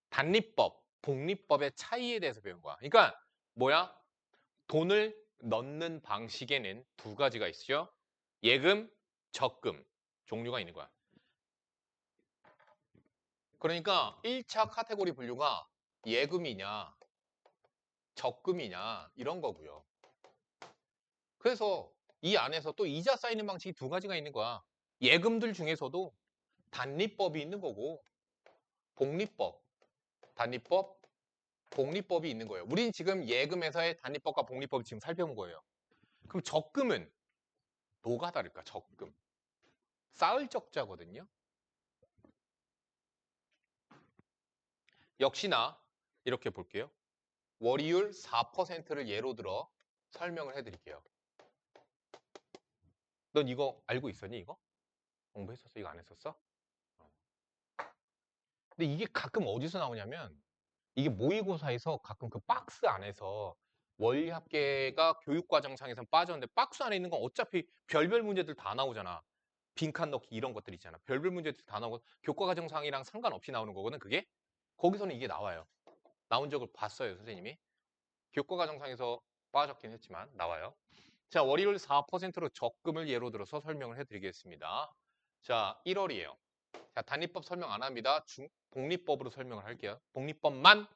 단리법, 복리법의 차이에 대해서 배운 거야. 그러니까 뭐야? 돈을 넣는 방식에는 두 가지가 있죠. 예금, 적금 종류가 있는 거야. 그러니까 1차 카테고리 분류가 예금이냐 적금이냐 이런 거고요. 그래서 이 안에서 또 이자 쌓이는 방식이 두 가지가 있는 거야. 예금들 중에서도 단리법이 있는 거고 복리법, 단리법, 복리법이 있는 거예요. 우린 지금 예금에서의 단리법과 복리법을 지금 살펴본 거예요. 그럼 적금은 뭐가 다를까? 적금. 쌓을 적자거든요. 역시나 이렇게 볼게요. 월이율 4%를 예로 들어 설명을 해드릴게요. 넌 이거 알고 있었니, 이거? 공부했었어? 이거 안 했었어? 근데 이게 가끔 어디서 나오냐면 이게 모의고사에서 가끔 그 박스 안에서 원리합계가 교육과정상에서 빠졌는데 박스 안에 있는 건 어차피 별별 문제들 다 나오잖아. 빈칸 넣기 이런 것들 있잖아. 별별 문제들 다 나오고 교과과정상이랑 상관없이 나오는 거거든, 그게. 거기서는 이게 나와요. 나온 적을 봤어요, 선생님이. 교과과정상에서 빠졌긴 했지만 나와요. 자, 월이율 4%로 적금을 예로 들어서 설명을 해드리겠습니다. 자, 1월이에요. 자, 단리법 설명 안 합니다. 복리법으로 설명을 할게요. 복리법만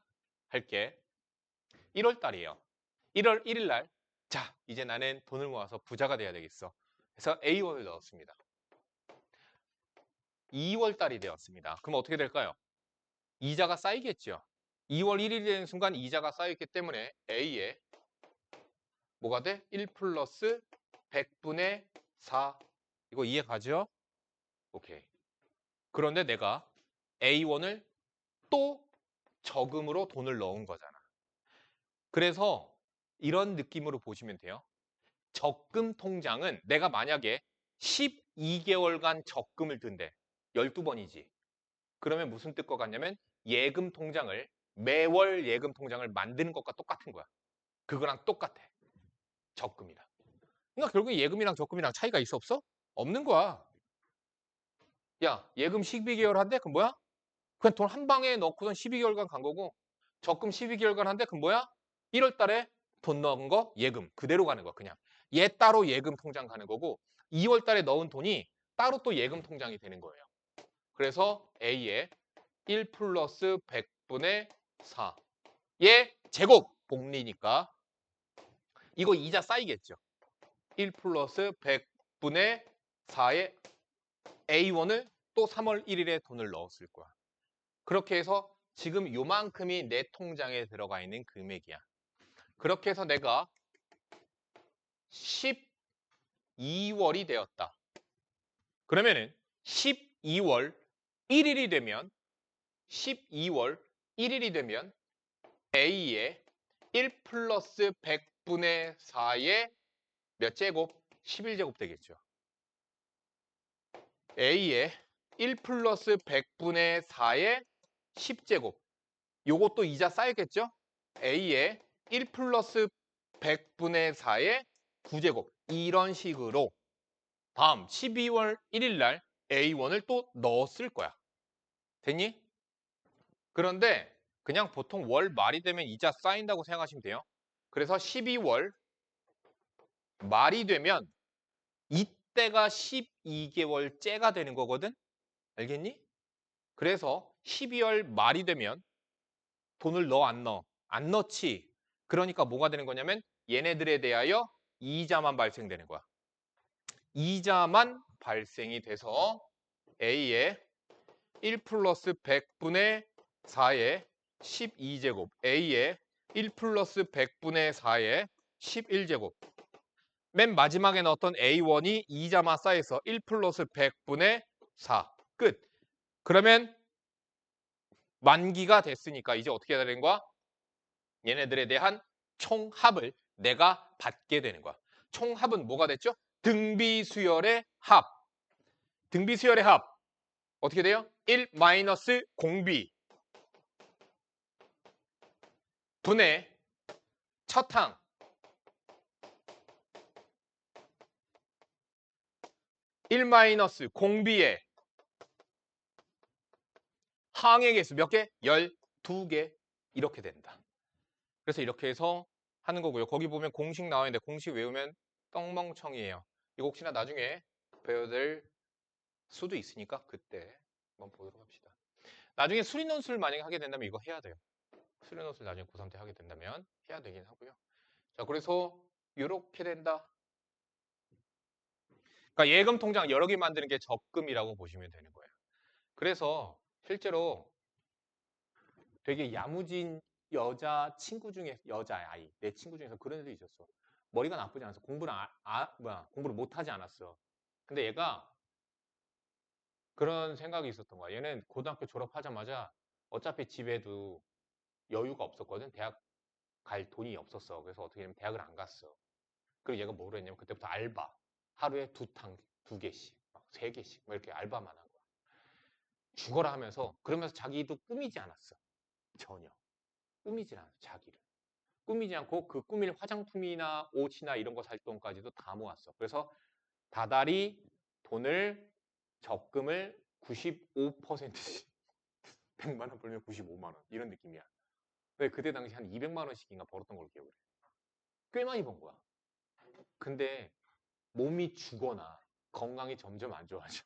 할게. 1월 달이에요. 1월 1일 날. 자, 이제 나는 돈을 모아서 부자가 돼야 되겠어. 그래서 A원을 넣었습니다. 2월 달이 되었습니다. 그럼 어떻게 될까요? 이자가 쌓이겠죠. 2월 1일이 되는 순간 이자가 쌓였기 때문에 A에 뭐가 돼? 1 플러스 100분의 4. 이거 이해 가죠? 오케이. 그런데 내가 A1을 또 저금으로 돈을 넣은 거잖아. 그래서 이런 느낌으로 보시면 돼요. 적금 통장은 내가 만약에 12개월간 적금을 든대. 12번이지. 그러면 무슨 뜻과 같냐면 예금 통장을 매월 예금 통장을 만드는 것과 똑같은 거야. 그거랑 똑같아. 적금이랑. 그러니까 결국에 예금이랑 적금이랑 차이가 있어 없어? 없는 거야. 야, 예금 12개월 한대? 그럼 뭐야? 그냥 돈 한 방에 넣고선 12개월간 간 거고 적금 12개월간 한대? 그럼 뭐야? 1월 달에 돈 넣은 거 예금 그대로 가는 거야. 그냥 얘 따로 예금 통장 가는 거고 2월 달에 넣은 돈이 따로 또 예금 통장이 되는 거예요. 그래서 A에 1 플러스 100분의 4. 얘 제곱 복리니까 이거 이자 쌓이겠죠. 1 플러스 100분의 4에 A1을 또 3월 1일에 돈을 넣었을 거야. 그렇게 해서 지금 요만큼이 내 통장에 들어가 있는 금액이야. 그렇게 해서 내가 12월이 되었다. 그러면은 12월 1일이 되면 12월 1일이 되면 A에 1 플러스 100분의 4의 몇 제곱? 11제곱 되겠죠. A에 1 플러스 100분의 4의 10제곱. 요것도 이자 쌓였겠죠? A에 1 플러스 100분의 4의 9제곱. 이런 식으로 다음 12월 1일 날 A1을 또 넣었을 거야. 됐니? 그런데 그냥 보통 월 말이 되면 이자 쌓인다고 생각하시면 돼요. 그래서 12월 말이 되면 이때가 12개월째가 되는 거거든? 알겠니? 그래서 12월 말이 되면 돈을 넣어 안 넣어? 안 넣지. 그러니까 뭐가 되는 거냐면 얘네들에 대하여 이자만 발생되는 거야. 이자만 발생이 돼서 A에 1 플러스 100분의 4의 12제곱 A에 1 플러스 100분의 4의 11제곱 맨 마지막에 넣었던 A1이 이자만 쌓여서 1 플러스 100분의 4 끝. 그러면 만기가 됐으니까 이제 어떻게 해야 되는 거야? 얘네들에 대한 총합을 내가 받게 되는 거야. 총합은 뭐가 됐죠? 등비수열의 합. 등비수열의 합. 어떻게 돼요? 1 마이너스 공비 분의 첫항 1 마이너스 공비의 항의 개수 몇 개? 12개 이렇게 된다. 그래서 이렇게 해서 하는 거고요. 거기 보면 공식 나와 있는데 공식 외우면 똥멍청이에요. 이거 혹시나 나중에 배워야 될 수도 있으니까 그때 한번 보도록 합시다. 나중에 수리논술 만약에 하게 된다면 이거 해야 돼요. 수리논술 나중에 고3 때 하게 된다면 해야 되긴 하고요. 자, 그래서 이렇게 된다. 그러니까 예금 통장 여러 개 만드는 게 적금이라고 보시면 되는 거예요. 그래서 실제로 되게 야무진 여자 친구 중에 여자아이 내 친구 중에서 그런 애도 있었어. 머리가 나쁘지 않았어. 공부를 못하지 않았어. 근데 얘가 그런 생각이 있었던 거야. 얘는 고등학교 졸업하자마자 어차피 집에도 여유가 없었거든. 대학 갈 돈이 없었어. 그래서 어떻게 하면 대학을 안 갔어. 그리고 얘가 뭐를 했냐면 그때부터 알바. 하루에 두 개씩, 막 세 개씩, 막 이렇게 알바만 한 거야. 죽어라 하면서 그러면서 자기도 꾸미지 않았어. 전혀. 꾸미지 않았어. 자기를. 꾸미지 않고 그 꾸밀 화장품이나 옷이나 이런 거 살 돈까지도 다 모았어. 그래서 다달이 돈을 적금을 95%씩 100만 원 벌면 95만 원 이런 느낌이야. 근데 그때 당시 한 200만 원씩인가 벌었던 걸로 기억을 해. 꽤 많이 번 거야. 근데 몸이 죽거나 건강이 점점 안 좋아져.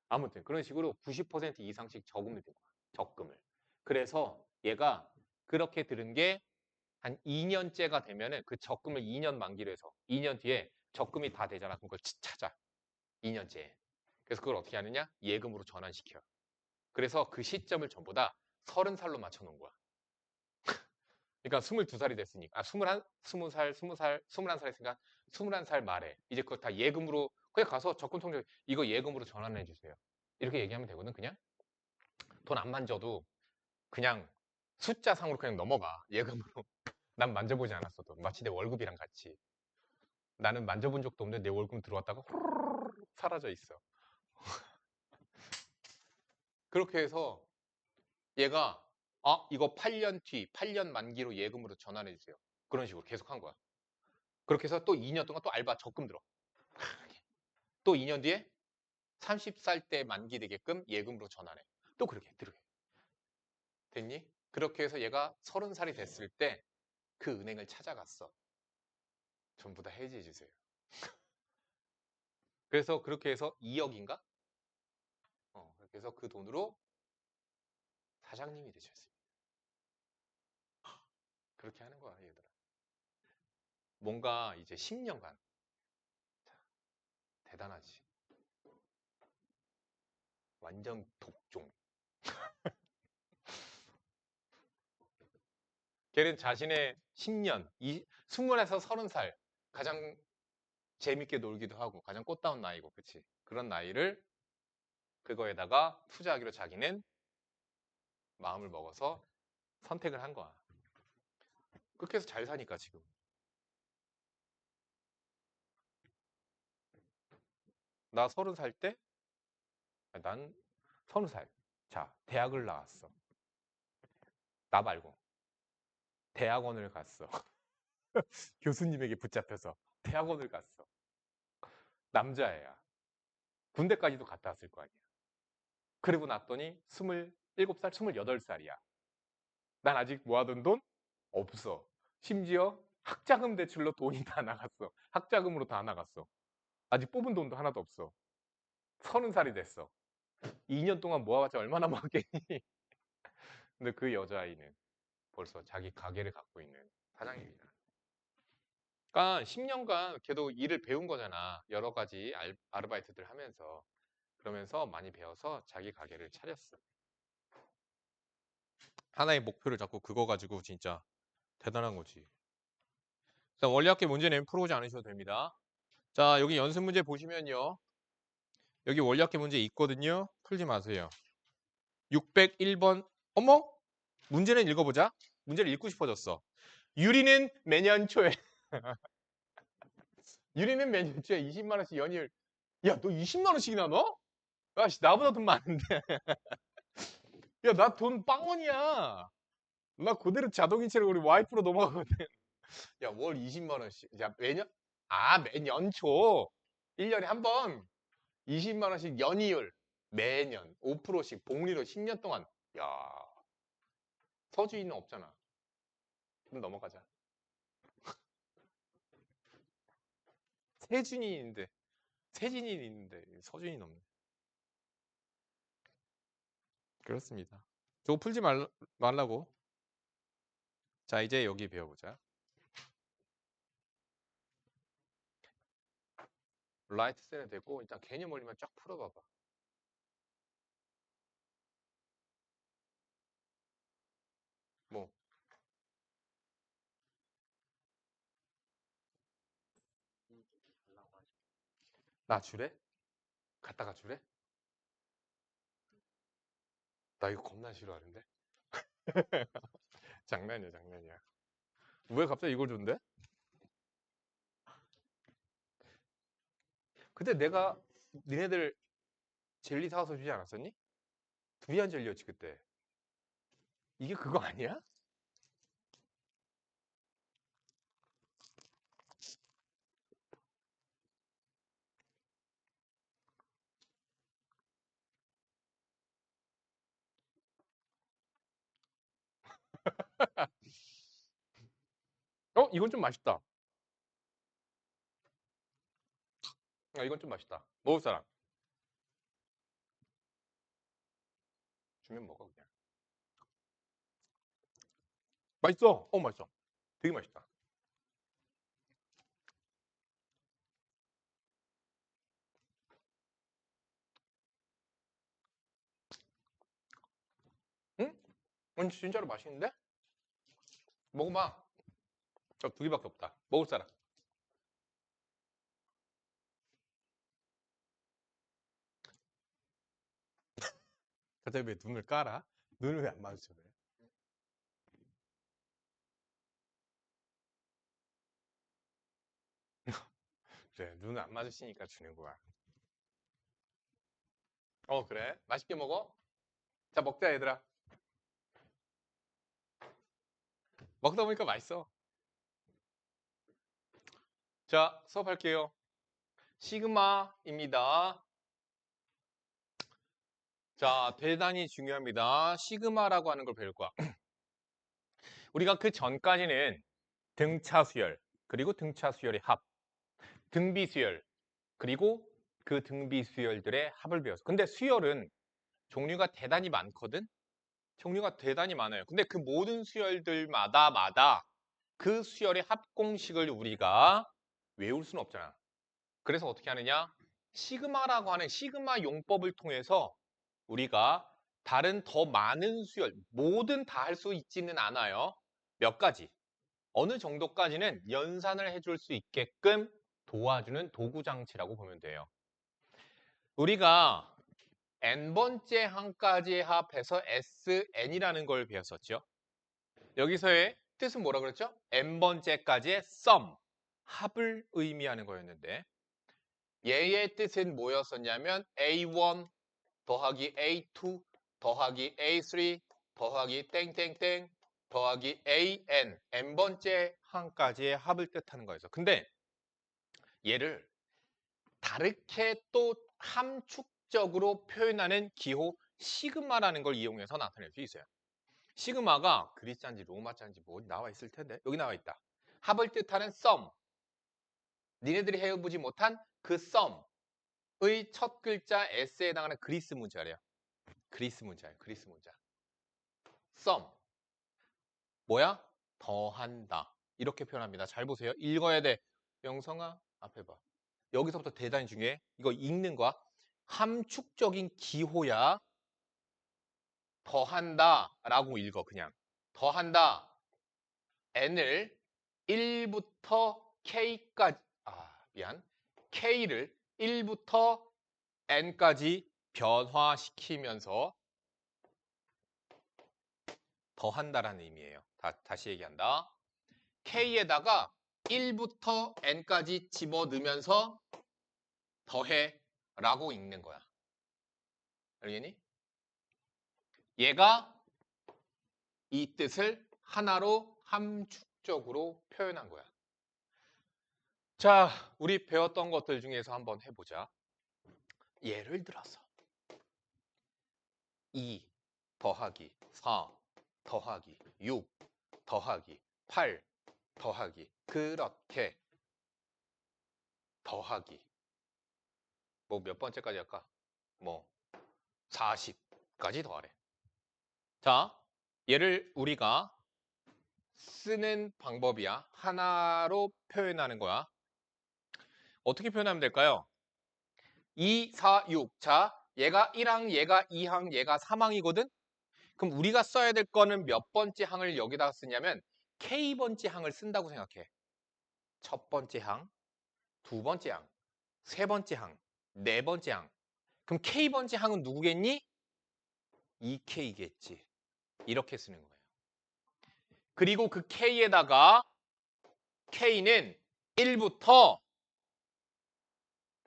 아무튼 그런 식으로 90% 이상씩 저금을 든 거야. 적금을. 그래서 얘가 그렇게 들은 게 한 2년째가 되면은 그 적금을 2년 만기로 해서 2년 뒤에 적금이 다 되잖아. 그럼 그걸 찾아. 2년째. 그래서 그걸 어떻게 하느냐? 예금으로 전환시켜. 그래서 그 시점을 전부 다 30살로 맞춰 놓은 거야. 그러니까 22살이 됐으니까. 20살, 21살 했으니까 21살 말에 이제 그거 다 예금으로 그냥 가서 적금 통장 이거 예금으로 전환해 주세요. 이렇게 얘기하면 되거든, 그냥. 돈 안 만져도 그냥 숫자상으로 그냥 넘어가. 예금으로. 난 만져보지 않았어도. 마치 내 월급이랑 같이. 나는 만져본 적도 없는데 내 월급 들어왔다가 후루룩 사라져 있어. 그렇게 해서 얘가 이거 8년 뒤, 8년 만기로 예금으로 전환해 주세요. 그런 식으로 계속 한 거야. 그렇게 해서 또 2년 동안 또 알바 적금 들어. 또 2년 뒤에 30살 때 만기 되게끔 예금으로 전환해. 또 그렇게 들어요. 됐니? 그렇게 해서 얘가 30살이 됐을 때 그 은행을 찾아갔어. 전부 다 해지해 주세요. 그래서 그렇게 해서 2억인가? 그렇게 해서 그 돈으로 사장님이 되셨습니다. 그렇게 하는 거야, 얘들아. 뭔가 이제 10년간 대단하지. 완전 독종. 걔는 자신의 10년, 20에서 30살 가장 재밌게 놀기도 하고 가장 꽃다운 나이고, 그치? 그런 나이를 그거에다가 투자하기로 자기는 마음을 먹어서 선택을 한 거야. 그렇게 해서 잘 사니까 지금. 나 30살 때? 난 30살. 자, 대학을 나왔어. 나 말고. 대학원을 갔어. 교수님에게 붙잡혀서 대학원을 갔어. 남자애야. 군대까지도 갔다 왔을 거 아니야. 그리고 났더니 27살, 28살이야. 난 아직 모아둔 돈 없어. 심지어 학자금 대출로 돈이 다 나갔어. 학자금으로 다 나갔어. 아직 뽑은 돈도 하나도 없어. 30살이 됐어. 2년 동안 모아봤자 얼마나 모았겠니? 근데 그 여자아이는 벌써 자기 가게를 갖고 있는 사장님이야. 그러니까 10년간 걔도 일을 배운 거잖아. 여러 가지 아르바이트들 하면서. 그러면서 많이 배워서 자기 가게를 차렸어. 하나의 목표를 잡고 그거 가지고 진짜 대단한 거지. 자, 원리학계 문제는 풀어오지 않으셔도 됩니다. 자, 여기 연습 문제 보시면요. 여기 원리학계 문제 있거든요. 풀지 마세요. 601번. 어머? 문제는 읽어보자. 문제를 읽고 싶어졌어. 유리는 매년 초에 유리는 매년 초에 20만 원씩 연이을. 야, 너 20만 원씩이나 넣어? 야, 씨, 나보다 돈 많은데. 야, 나 돈 빵원이야. 나 그대로 자동이체로 우리 와이프로 넘어가거든. 야, 월 20만 원씩. 야, 매년 초. 1년에 한 번 20만 원씩 연이율. 매년 5%씩 복리로 10년 동안. 야, 서주인은 없잖아. 그럼 넘어가자. 세준이 있는데, 세진이 있는데 서준이 없네. 그렇습니다. 저거 풀지 말라고. 자, 이제 여기 배워보자. 라이트 셀은 됐고 일단 개념 원리만 쫙 풀어봐봐. 뭐? 나 주래? 갖다가 주래? 나 이거 겁나 싫어하는데? 장난이야, 장난이야. 왜 갑자기 이걸 준대? 근데 내가 니네들 젤리 사와서 주지 않았었니? 두리안 젤리였지 그때. 이게 그거 아니야? 이건 좀 맛있다. 이건 좀 맛있다. 먹을 사람. 주면 먹어 그냥. 맛있어. 맛있어. 되게 맛있다. 응? 진짜로 맛있는데? 먹어봐. 두 개밖에 없다. 먹을 사람. 갑자기 왜 눈을 깔아? 눈을 왜 안 마주쳐? 그래, 눈을 안 마주치니까 주는 거야. 그래. 맛있게 먹어. 자, 먹자, 얘들아. 먹다 보니까 맛있어. 자, 수업할게요. 시그마입니다. 자, 대단히 중요합니다. 시그마라고 하는 걸 배울 거야. 우리가 그 전까지는 등차 수열, 그리고 등차 수열의 합, 등비 수열, 그리고 그 등비 수열들의 합을 배웠어. 근데 수열은 종류가 대단히 많거든? 종류가 대단히 많아요. 근데 그 모든 수열들마다 그 수열의 합공식을 우리가 외울 수는 없잖아. 그래서 어떻게 하느냐? 시그마라고 하는 시그마 용법을 통해서 우리가 다른 더 많은 수열, 뭐든 다 할 수 있지는 않아요. 몇 가지. 어느 정도까지는 연산을 해줄 수 있게끔 도와주는 도구장치라고 보면 돼요. 우리가 n번째 항까지의 합해서 SN이라는 걸 배웠었죠. 여기서의 뜻은 뭐라 그랬죠? n번째까지의 sum, 합을 의미하는 거였는데 얘의 뜻은 뭐였었냐면 A1 더하기 A2 더하기 A3 더하기 땡땡땡 더하기 AN, n번째 항까지의 합을 뜻하는 거였어. 근데 얘를 다르게 또 함축적으로 표현하는 기호 시그마라는 걸 이용해서 나타낼 수 있어요. 시그마가 그리스자인지 로마자인지 뭐 나와 있을 텐데 여기 나와 있다. 합을 뜻하는 sum, 니네들이 해보지 못한 그 sum의 첫 글자 S에 해당하는 그리스 문자래요. 그리스 문자예요. 그리스 문자. sum 뭐야? 더한다. 이렇게 표현합니다. 잘 보세요. 읽어야 돼. 영성아 앞에 봐. 여기서부터 대단히 중요해. 이거 읽는 거야. 함축적인 기호야. 더한다 라고 읽어 그냥. 더한다. n을 1부터 k까지 미안. k를 1부터 n까지 변화시키면서 더한다라는 의미예요. 다시 얘기한다. k에다가 1부터 n까지 집어넣으면서 더해 라고 읽는 거야. 알겠니? 얘가 이 뜻을 하나로 함축적으로 표현한 거야. 자, 우리 배웠던 것들 중에서 한번 해보자. 예를 들어서 2 더하기 4 더하기 6 더하기 8 더하기 그렇게 더하기 뭐 몇 번째까지 할까? 뭐 40까지 더하래. 자, 얘를 우리가 쓰는 방법이야. 하나로 표현하는 거야. 어떻게 표현하면 될까요? 2, 4, 6. 자, 얘가 1항, 얘가 2항, 얘가 3항이거든? 그럼 우리가 써야 될 거는 몇 번째 항을 여기다가 쓰냐면 K번째 항을 쓴다고 생각해. 첫 번째 항, 두 번째 항, 세 번째 항, 네 번째 항. 그럼 K번째 항은 누구겠니? 2K겠지. 이렇게 쓰는 거예요. 그리고 그 K에다가 K는 1부터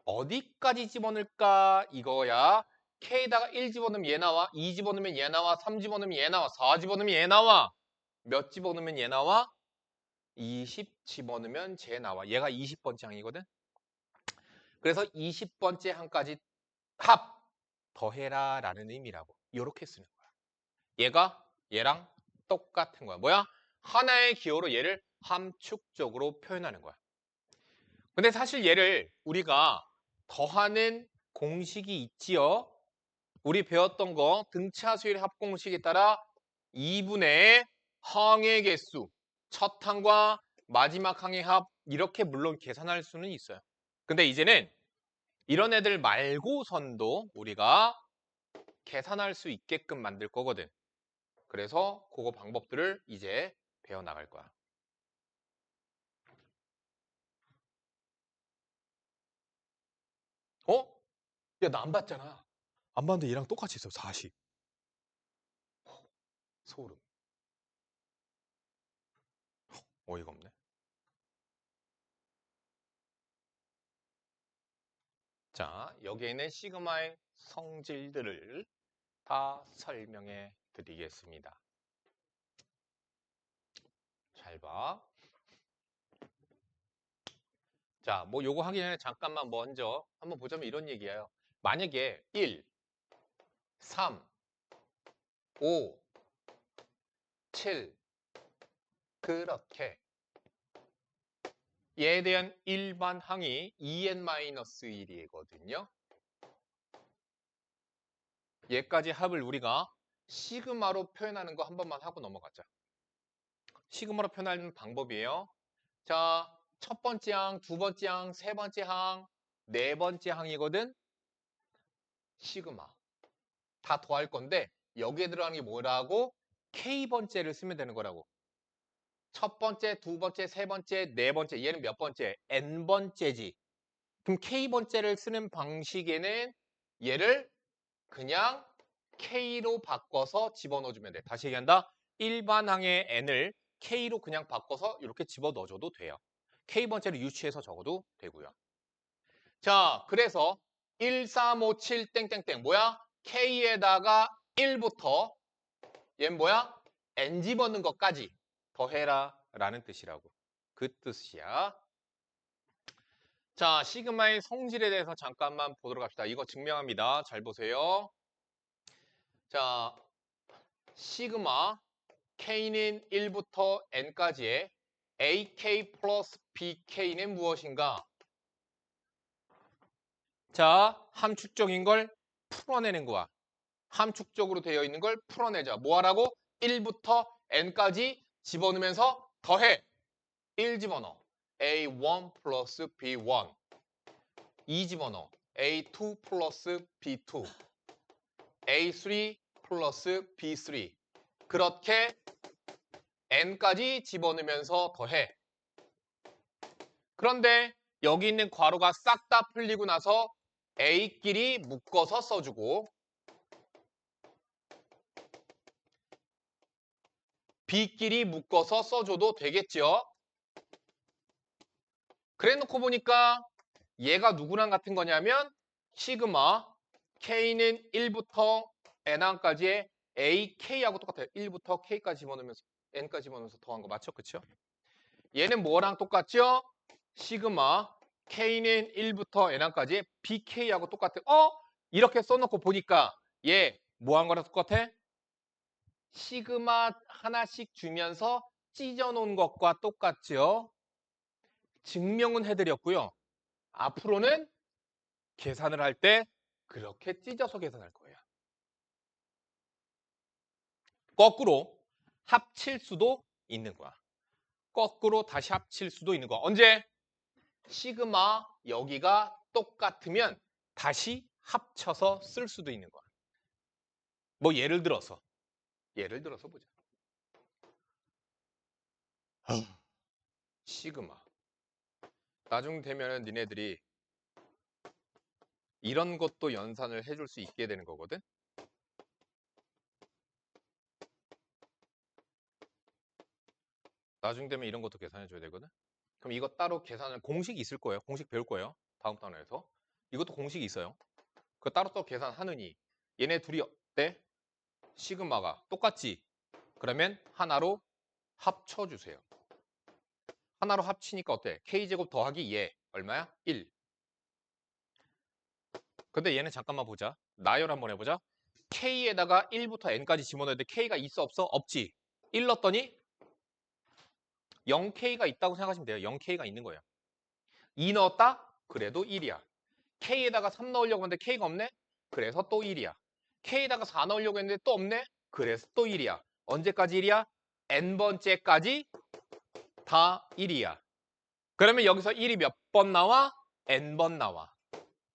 어디까지 집어넣을까 이거야. K에다가 1 집어넣으면 얘 나와, 2 집어넣으면 얘 나와, 3 집어넣으면 얘 나와, 4 집어넣으면 얘 나와. 몇 집어넣으면 얘 나와? 20 집어넣으면 쟤 나와. 얘가 20번째 항이거든. 그래서 20번째 항까지 합 더해라 라는 의미라고. 이렇게 쓰는 거야. 얘가 얘랑 똑같은 거야. 뭐야? 하나의 기호로 얘를 함축적으로 표현하는 거야. 근데 사실 얘를 우리가 더하는 공식이 있지요. 우리 배웠던 거 등차 수열 합공식에 따라 2분의 항의 개수, 첫 항과 마지막 항의 합 이렇게 물론 계산할 수는 있어요. 근데 이제는 이런 애들 말고선도 우리가 계산할 수 있게끔 만들 거거든. 그래서 그거 방법들을 이제 배워나갈 거야. 어? 야, 나 안 봤잖아. 안 봤는데 얘랑 똑같이 있어. 40. 소름. 어이가 없네. 자, 여기에 있는 시그마의 성질들을 다 설명해 드리겠습니다. 잘 봐. 자, 뭐 요거 하기 전에 잠깐만 먼저 한번 보자면 이런 얘기예요. 만약에 1, 3, 5, 7 그렇게 얘에 대한 일반 항이 2n-1이거든요. 얘까지 합을 우리가 시그마로 표현하는 거 한 번만 하고 넘어가자. 시그마로 표현하는 방법이에요. 자, 첫 번째 항, 두 번째 항, 세 번째 항, 네 번째 항이거든. 시그마. 다 더할 건데 여기에 들어가는 게 뭐라고? K번째를 쓰면 되는 거라고. 첫 번째, 두 번째, 세 번째, 네 번째. 얘는 몇 번째? N번째지. 그럼 K번째를 쓰는 방식에는 얘를 그냥 K로 바꿔서 집어넣어주면 돼. 다시 얘기한다. 일반항의 N을 K로 그냥 바꿔서 이렇게 집어넣어줘도 돼요. K번째를 유추해서 적어도 되고요. 자, 그래서 1, 3, 5, 7, 땡땡땡 뭐야? K에다가 1부터 얘는 뭐야? N 집어넣는 것까지 더해라 라는 뜻이라고. 그 뜻이야. 자, 시그마의 성질에 대해서 잠깐만 보도록 합시다. 이거 증명합니다. 잘 보세요. 자, 시그마 K는 1부터 N까지의 AK 플러스 BK는 무엇인가? 자, 함축적인 걸 풀어내는 거야. 함축적으로 되어 있는 걸 풀어내자. 뭐 하라고? 1부터 N까지 집어넣으면서 더해. 1 집어넣어. A1 플러스 B1. 2 집어넣어. A2 플러스 B2. A3 플러스 B3. 그렇게 N까지 집어넣으면서 더해. 그런데 여기 있는 괄호가 싹 다 풀리고 나서 A끼리 묶어서 써주고 B끼리 묶어서 써줘도 되겠죠. 그래 놓고 보니까 얘가 누구랑 같은 거냐면 시그마 K는 1부터 N항까지의 AK하고 똑같아요. 1부터 K까지 집어넣으면서 N까지 집어넣으면서 더한 거 맞죠? 그쵸? 얘는 뭐랑 똑같죠? 시그마 K는 1부터 N항까지 BK하고 똑같아. 이렇게 써놓고 보니까 얘 뭐 한 거랑 똑같아? 시그마 하나씩 주면서 찢어놓은 것과 똑같죠? 증명은 해드렸고요. 앞으로는 계산을 할 때 그렇게 찢어서 계산할 거예요. 거꾸로 합칠 수도 있는 거야. 거꾸로 다시 합칠 수도 있는 거야. 언제? 시그마 여기가 똑같으면 다시 합쳐서 쓸 수도 있는 거야. 뭐 예를 들어서 보자. 시그마. 나중 되면은 니네들이 이런 것도 연산을 해줄 수 있게 되는 거거든. 나중 되면 이런 것도 계산해줘야 되거든. 그럼 이거 따로 계산은 공식이 있을 거예요. 공식 배울 거예요. 다음 단원에서. 이것도 공식이 있어요. 그거 따로 또 계산하느니 얘네 둘이 어때? 시그마가 똑같지? 그러면 하나로 합쳐주세요. 하나로 합치니까 어때? K제곱 더하기 얘 얼마야? 1. 근데 얘는 잠깐만 보자. 나열 한번 해보자. K에다가 1부터 N까지 집어넣어야 돼. K가 있어 없어? 없지. 1 넣었더니 0K가 있다고 생각하시면 돼요. 0K가 있는 거예요. 2 넣었다? 그래도 1이야. K에다가 3 넣으려고 했는데 K가 없네? 그래서 또 1이야. K에다가 4 넣으려고 했는데 또 없네? 그래서 또 1이야. 언제까지 1이야? N번째까지 다 1이야. 그러면 여기서 1이 몇 번 나와? N번 나와.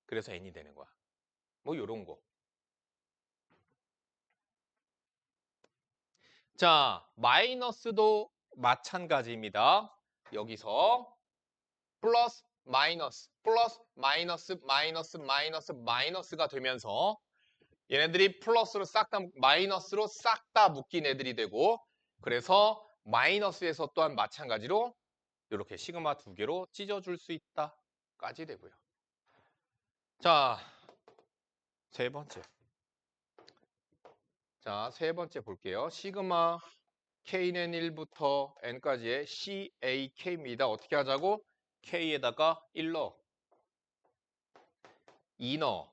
그래서 N이 되는 거야. 뭐 요런 거. 자, 마이너스도 마찬가지입니다. 여기서 플러스 마이너스 플러스 마이너스 마이너스 마이너스 마이너스가 되면서 얘네들이 플러스로 싹 다 마이너스로 싹 다 묶인 애들이 되고 그래서 마이너스에서 또한 마찬가지로 이렇게 시그마 두 개로 찢어줄 수 있다까지 되고요. 자, 세 번째. 자, 세 번째 볼게요. 시그마 K는 1부터 N까지의 CAK입니다. 어떻게 하자고? K에다가 1 넣어, 2 넣어,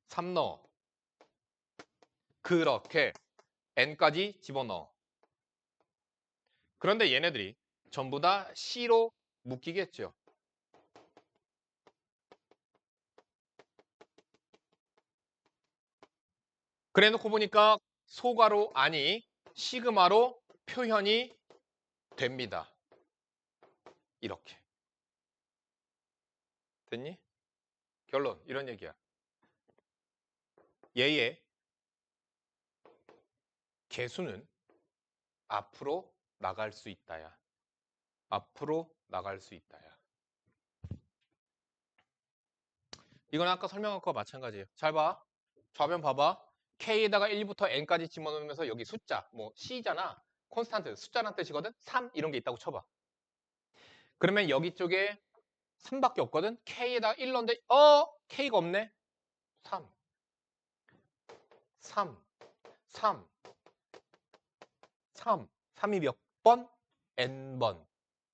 3 넣어. 그렇게 N까지 집어넣어. 그런데 얘네들이 전부 다 C로 묶이겠죠. 그래 놓고 보니까 소가로 아니 시그마로 표현이 됩니다. 이렇게. 됐니? 결론 이런 얘기야. 얘의 개수는 앞으로 나갈 수 있다야. 앞으로 나갈 수 있다야. 이건 아까 설명한 거와 마찬가지예요. 잘 봐. 좌변 봐봐. K에다가 1부터 N까지 집어넣으면서 여기 숫자, 뭐 C잖아. 콘스탄트, 숫자란 뜻이거든. 3 이런 게 있다고 쳐봐. 그러면 여기 쪽에 3밖에 없거든. K에다가 1 넣는데 K가 없네. 3, 3, 3, 3. 3이 몇 번? N번.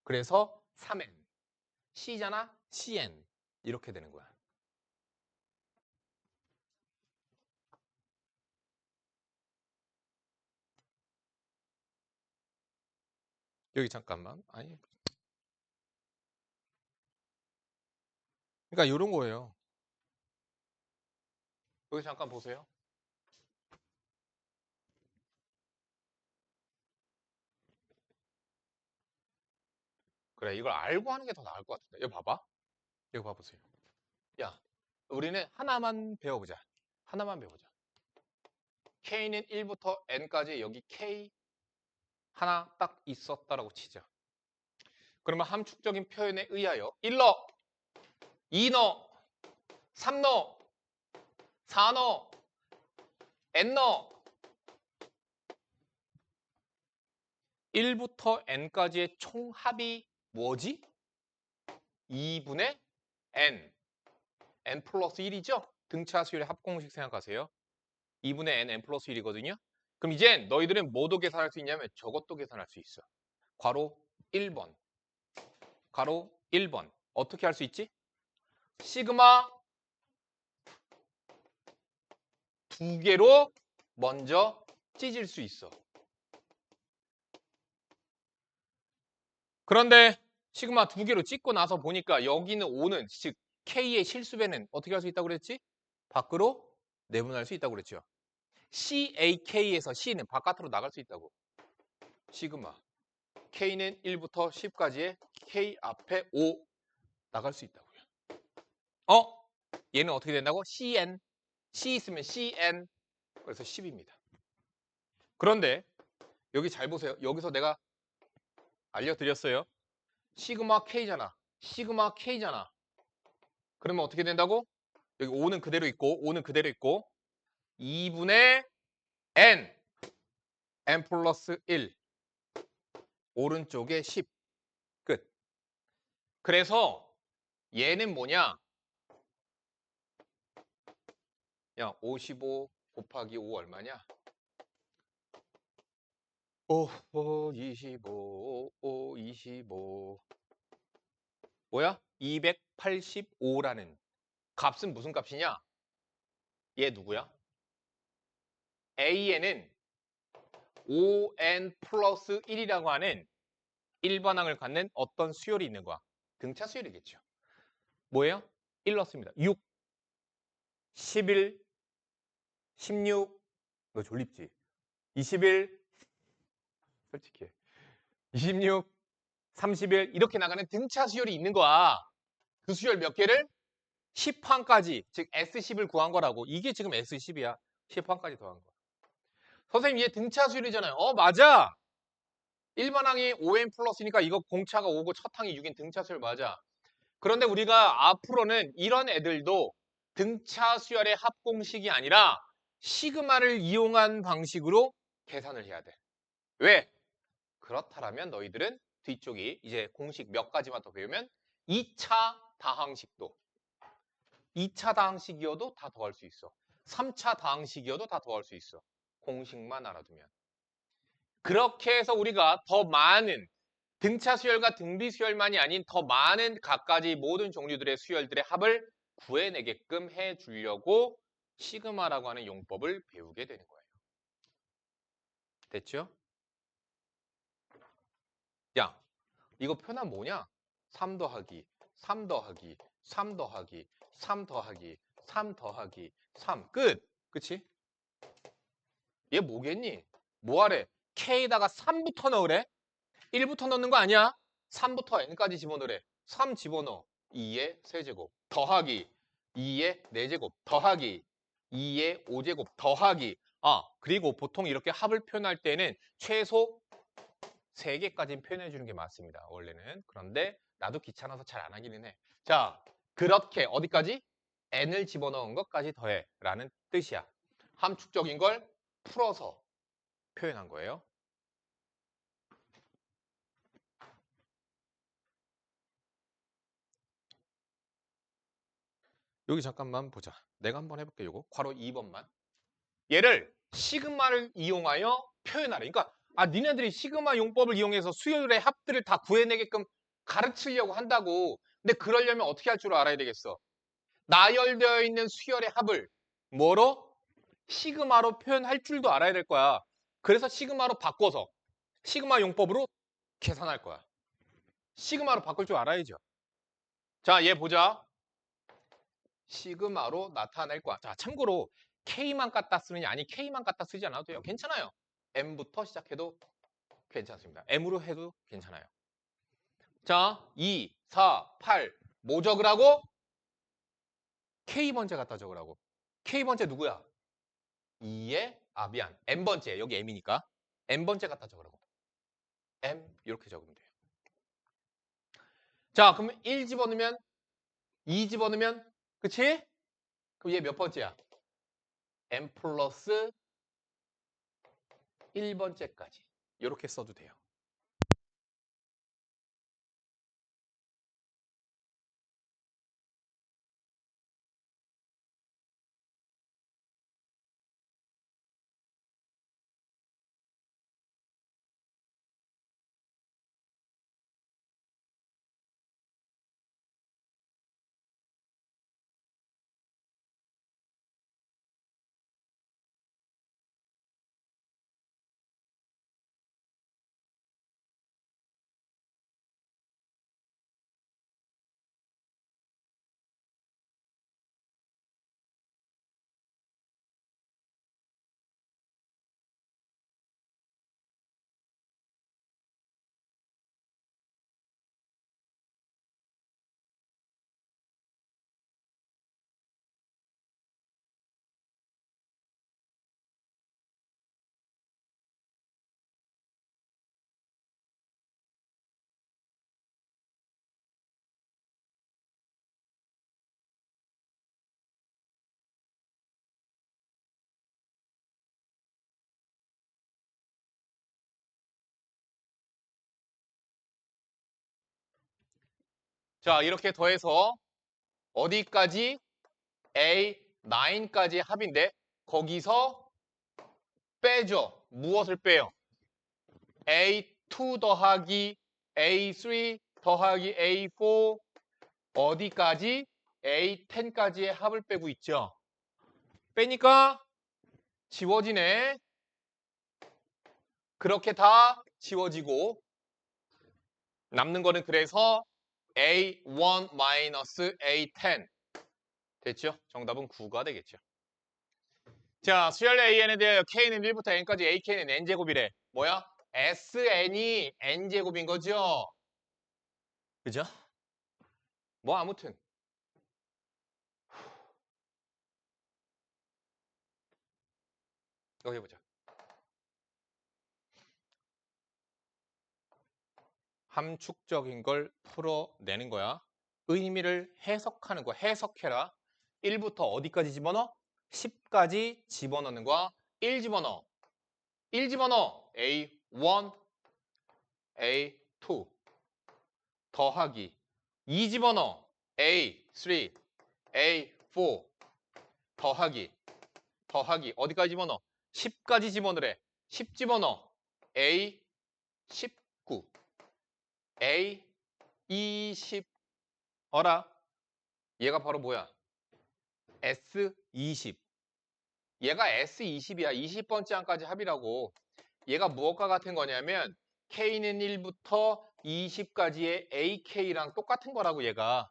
그래서 3N. C잖아. CN. 이렇게 되는 거야. 여기 잠깐만. 아니. 그러니까 이런 거예요. 여기 잠깐 보세요. 그래, 이걸 알고 하는 게 더 나을 것 같은데. 여기 봐봐. 여기 봐보세요. 야, 우리는 하나만 배워보자. 하나만 배워보자. K는 1부터 N까지 여기 K 하나 딱 있었다라고 치자. 그러면 함축적인 표현에 의하여 1너, 2너, 3너, 4너, N너 1부터 N까지의 총합이 뭐지? 2분의 N. N 플러스 1이죠? 등차 수열의 합공식 생각하세요. 2분의 N 플러스 1이거든요. 그럼 이제 너희들은 뭐도 계산할 수 있냐면 저것도 계산할 수 있어. 괄호 1번. 괄호 1번. 어떻게 할 수 있지? 시그마 두 개로 먼저 찢을 수 있어. 그런데 시그마 두 개로 찢고 나서 보니까 여기는 5는 즉 K의 실수배는 어떻게 할 수 있다고 그랬지? 밖으로 내분할 수 있다고 그랬죠. CAK에서 C는 바깥으로 나갈 수 있다고. 시그마. K는 1부터 10까지의 K 앞에 5 나갈 수 있다고요. 얘는 어떻게 된다고? CN. C 있으면 CN. 그래서 10입니다. 그런데 여기 잘 보세요. 여기서 내가 알려드렸어요. 시그마 K잖아. 시그마 K잖아. 그러면 어떻게 된다고? 여기 5는 그대로 있고 5는 그대로 있고 2분의 N. N 플러스 1. 오른쪽에 10. 끝. 그래서 얘는 뭐냐? 야, 55 곱하기 5 얼마냐? 25. 뭐야? 285라는 값은 무슨 값이냐? 얘 누구야? A에는 5n 플러스 1이라고 하는 일반항을 갖는 어떤 수열이 있는 거야. 등차 수열이겠죠. 뭐예요? 1 넣습니다. 6, 11, 16, 너 졸립지? 21, 솔직히 26, 31 이렇게 나가는 등차 수열이 있는 거야. 그 수열 몇 개를? 10항까지, 즉 S10을 구한 거라고. 이게 지금 S10이야. 10항까지 더한 거. 선생님 얘 등차 수열이잖아요. 맞아. 1반항이 5n 플러스니까 이거 공차가 5고 첫 항이 6인 등차 수열 맞아. 그런데 우리가 앞으로는 이런 애들도 등차 수열의 합공식이 아니라 시그마를 이용한 방식으로 계산을 해야 돼. 왜? 그렇다면 너희들은 뒤쪽이 이제 공식 몇 가지만 더 배우면 2차 다항식도 2차 다항식이어도 다 더할 수 있어. 3차 다항식이어도 다 더할 수 있어. 공식만 알아두면. 그렇게 해서 우리가 더 많은 등차 수열과 등비 수열만이 아닌 더 많은 갖가지 모든 종류들의 수열들의 합을 구해내게끔 해주려고 시그마라고 하는 용법을 배우게 되는 거예요. 됐죠? 야, 이거 표현 뭐냐? 3 더하기, 3 더하기, 3 더하기, 3 더하기, 3 더하기, 3 끝! 그치? 얘 뭐겠니? 뭐하래? K에다가 3부터 넣으래? 1부터 넣는 거 아니야? 3부터 N까지 집어넣으래. 3 집어넣어. 2의 세제곱 더하기 2의 4제곱 더하기 2의 5제곱 더하기 그리고 보통 이렇게 합을 표현할 때는 최소 3개까지는 표현해 주는 게 맞습니다. 원래는. 그런데 나도 귀찮아서 잘 안 하기는 해. 자, 그렇게 어디까지? n을 집어넣은 것까지 더해 라는 뜻이야. 함축적인 걸 풀어서 표현한 거예요. 여기 잠깐만 보자. 내가 한번 해볼게. 요거 괄호 2번만. 얘를 시그마를 이용하여 표현하래. 그러니까 니네들이 시그마 용법을 이용해서 수열의 합들을 다 구해내게끔 가르치려고 한다고. 근데 그러려면 어떻게 할 줄 알아야 되겠어? 나열되어 있는 수열의 합을 뭐로? 시그마로 표현할 줄도 알아야 될 거야. 그래서 시그마로 바꿔서 시그마 용법으로 계산할 거야. 시그마로 바꿀 줄 알아야죠. 자, 얘 보자. 시그마로 나타낼 거야. 자, 참고로 K만 갖다 쓰느냐 아니 K만 갖다 쓰지 않아도 돼요. 괜찮아요. M부터 시작해도 괜찮습니다. M으로 해도 괜찮아요. 자, 2, 4, 8 뭐 적으라고? K번째 갖다 적으라고. K번째 누구야? 2의 미안. M번째. 여기 M이니까. M번째 갖다 적으라고. M 이렇게 적으면 돼요. 자, 그러면 1 집어넣으면 2 집어넣으면 그치? 그럼 얘 몇 번째야? M 플러스 1번째까지. 이렇게 써도 돼요. 자, 이렇게 더해서 어디까지? A9까지 합인데 거기서 빼죠. 무엇을 빼요? A2 더하기 A3 더하기 A4 어디까지? A10까지의 합을 빼고 있죠. 빼니까 지워지네. 그렇게 다 지워지고 남는 거는 그래서 A1 A10 됐죠? 정답은 9가 되겠죠. 자, 수열 AN에 대하여 K는 1부터 N까지 AK는 N제곱이래. 뭐야? SN이 N제곱인 거죠? 그죠? 뭐 아무튼 이거 해보자. 함축적인 걸 풀어내는 거야. 의미를 해석하는 거야. 해석해라. 1부터 어디까지 집어넣어? 10까지 집어넣는 거야. 1 집어넣어. 1 집어넣어. A1, A2 더하기 2 집어넣어. A3, A4 더하기 어디까지 집어넣어? 10까지 집어넣으래. 10 집어넣어. A19 A20 어라 얘가 바로 뭐야? S20 얘가 S20이야. 20번째 항까지 합이라고. 얘가 무엇과 같은 거냐면 K는 1부터 20까지의 AK랑 똑같은 거라고 얘가.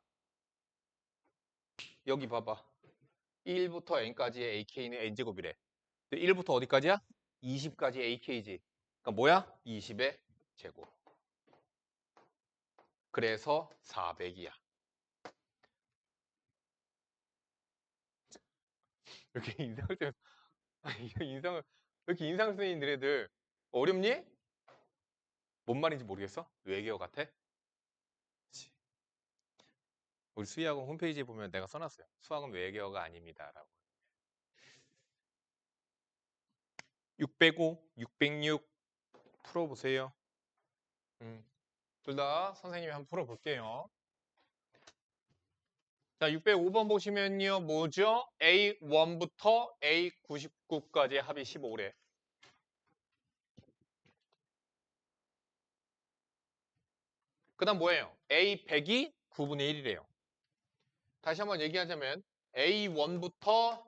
여기 봐봐. 1부터 N까지의 AK는 N제곱이래. 1부터 어디까지야? 20까지 AK지. 그러니까 뭐야? 20의 제곱. 그래서 400이야. 이렇게 인상을 쓰면 이거 인상을 왜 이렇게 인상을 쓰는 너희들 어렵니? 뭔 말인지 모르겠어? 외계어 같아? 그치. 우리 수의학원 홈페이지에 보면 내가 써놨어요. 수학은 외계어가 아닙니다라고. 605, 606 풀어보세요. 둘 다 선생님이 한번 풀어볼게요. 자, 605번 보시면요. 뭐죠? A1부터 A99까지의 합이 15래. 그 다음 뭐예요? A100이 9분의 1이래요. 다시 한번 얘기하자면 A1부터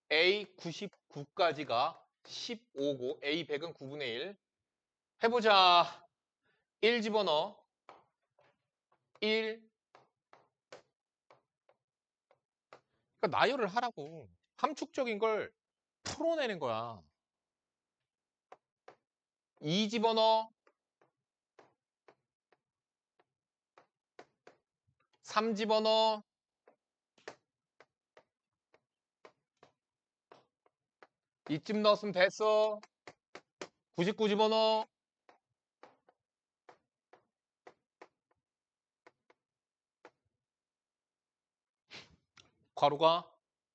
A99까지가 15고 A100은 9분의 1. 해보자. 1 집어넣어. 1. 그러니까 나열을 하라고. 함축적인 걸 풀어내는 거야. 2 집어넣어. 3 집어넣어. 이쯤 넣었으면 됐어. 99 집어넣어. 괄호가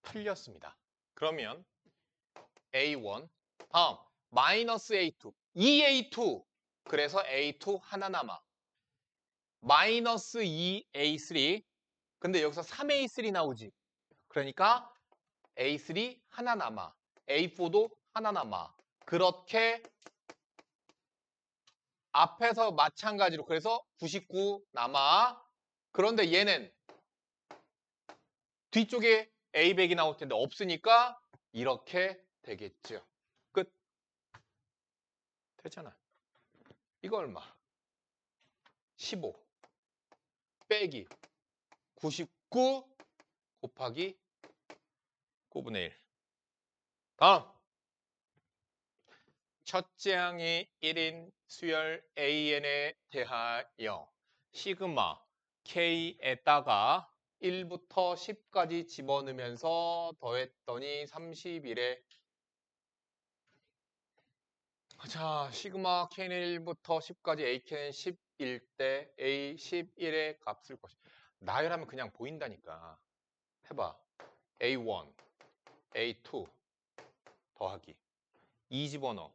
풀렸습니다. 그러면 A1 다음 마이너스 A2 2A2 그래서 A2 하나 남아 마이너스 2A3 근데 여기서 3A3 나오지 그러니까 A3 하나 남아 A4도 하나 남아 그렇게 앞에서 마찬가지로 그래서 99 남아 그런데 얘는 뒤쪽에 A100이 나올 텐데 없으니까 이렇게 되겠죠. 끝. 됐잖아. 이거 얼마? 15 빼기 99 곱하기 9분의 1. 다음. 첫째 항의 1인 수열 AN에 대하여 시그마 K에다가 1부터 10까지 집어넣으면서 더했더니 31에 자, 시그마 K는 1부터 10까지 AK는 11 때 A11의 값을 것이 나열하면 그냥 보인다니까. 해봐. A1, A2 더하기 2 집어넣어.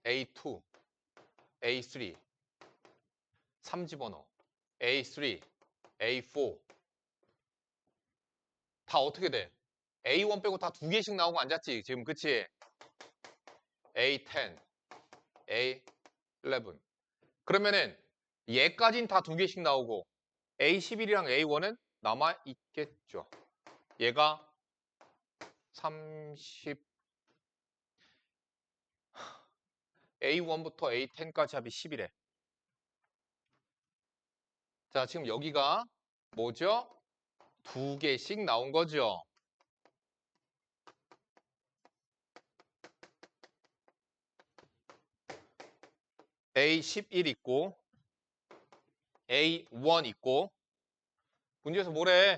A2, A3 3 집어넣어. A3, A4 다 어떻게 돼? A1 빼고 다 두 개씩 나오고 앉았지 지금 그치? A10, A11 그러면은 얘까진 다 두 개씩 나오고 A11이랑 A1은 남아 있겠죠. 얘가 30 A1부터 A10까지 합이 10이래. 자, 지금 여기가 뭐죠? 두 개씩 나온 거죠. A11 있고 A1 있고 문제에서 뭐래?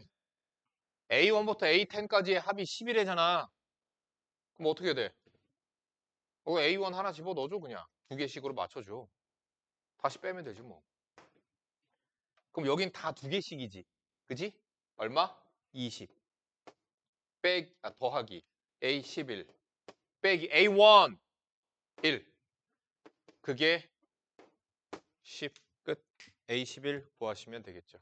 A1부터 A10까지의 합이 11이잖아. 그럼 어떻게 돼? A1 하나 집어 넣어줘 그냥. 두 개씩으로 맞춰줘. 다시 빼면 되지 뭐. 그럼 여긴 다 두 개씩이지. 그지? 얼마? 20. 더하기 A11 빼기 A1 1. 그게 10 끝. A11 구하시면 되겠죠.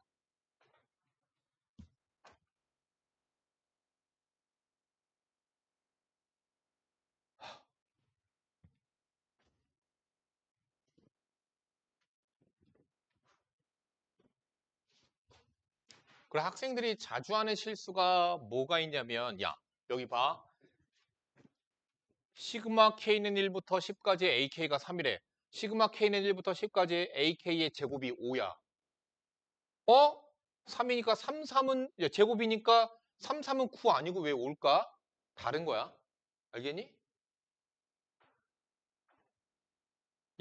그래 학생들이 자주 하는 실수가 뭐가 있냐면 야 여기 봐. 시그마 K는 1부터 10까지 AK가 3이래. 시그마 K는 1부터 10까지 AK의 제곱이 5야. 3이니까 3, 3은 제곱이니까 3, 3은 9 아니고 왜 5일까? 다른 거야. 알겠니?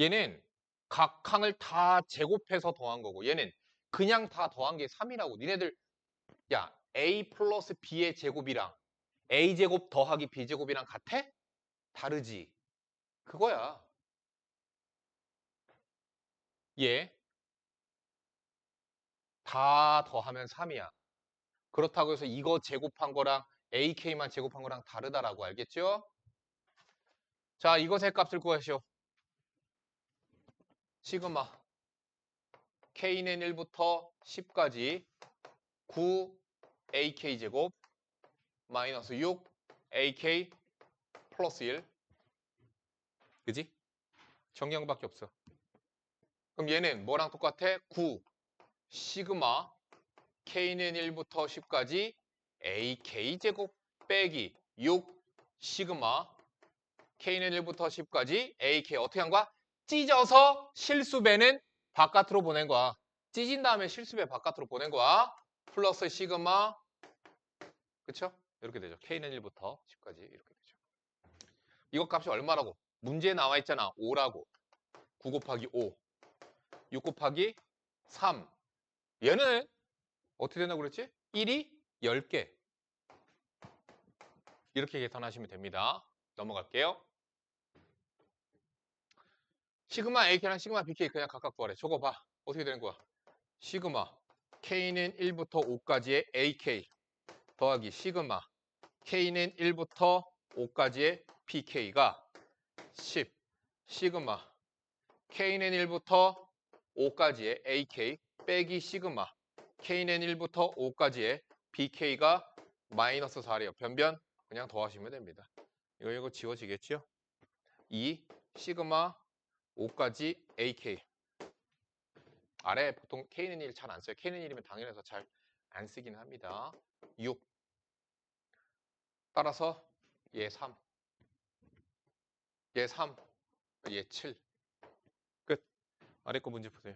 얘는 각 항을 다 제곱해서 더한 거고 얘는 그냥 다 더한 게 3이라고. 니네들 야 A 플러스 B의 제곱이랑 A제곱 더하기 B제곱이랑 같아? 다르지. 그거야. 얘 다 더하면 3이야. 그렇다고 해서 이거 제곱한 거랑 AK만 제곱한 거랑 다르다라고 알겠죠? 자, 이것의 값을 구하시오. 시그마 K는 1부터 10까지 9 AK 제곱 마이너스 6 AK 플러스 1 그지? 정량밖에 없어. 그럼 얘는 뭐랑 똑같아? 9 시그마 K는 1부터 10까지 AK 제곱 빼기 6 시그마 K는 1부터 10까지 AK 어떻게 한 거야? 찢어서 실수배는 바깥으로 보낸 거야. 찢은 다음에 실수배 바깥으로 보낸 거야. 플러스 시그마 그쵸? 이렇게 되죠. K는 1부터 10까지 이렇게 되죠. 이거 값이 얼마라고? 문제에 나와 있잖아. 5라고. 9 곱하기 5. 6 곱하기 3. 얘는 어떻게 된다고 그랬지? 1이 10개. 이렇게 계산하시면 됩니다. 넘어갈게요. 시그마 AK랑 시그마 BK 그냥 각각 구하래. 저거 봐. 어떻게 되는 거야? 시그마 K는 1부터 5까지의 AK 더하기 시그마 K는 1부터 5까지의 BK가 10 시그마 K는 1부터 5까지의 AK 빼기 시그마 K는 1부터 5까지의 BK가 마이너스 4래요. 변변 그냥 더하시면 됩니다. 이거 지워지겠죠? 2 시그마 5까지 AK 아래 보통 K는 1 잘 안 써요. K는 1이면 당연해서 잘 안 쓰긴 합니다. 6 따라서 얘 3 얘 3 얘 7 끝. 아래 거 문제 보세요.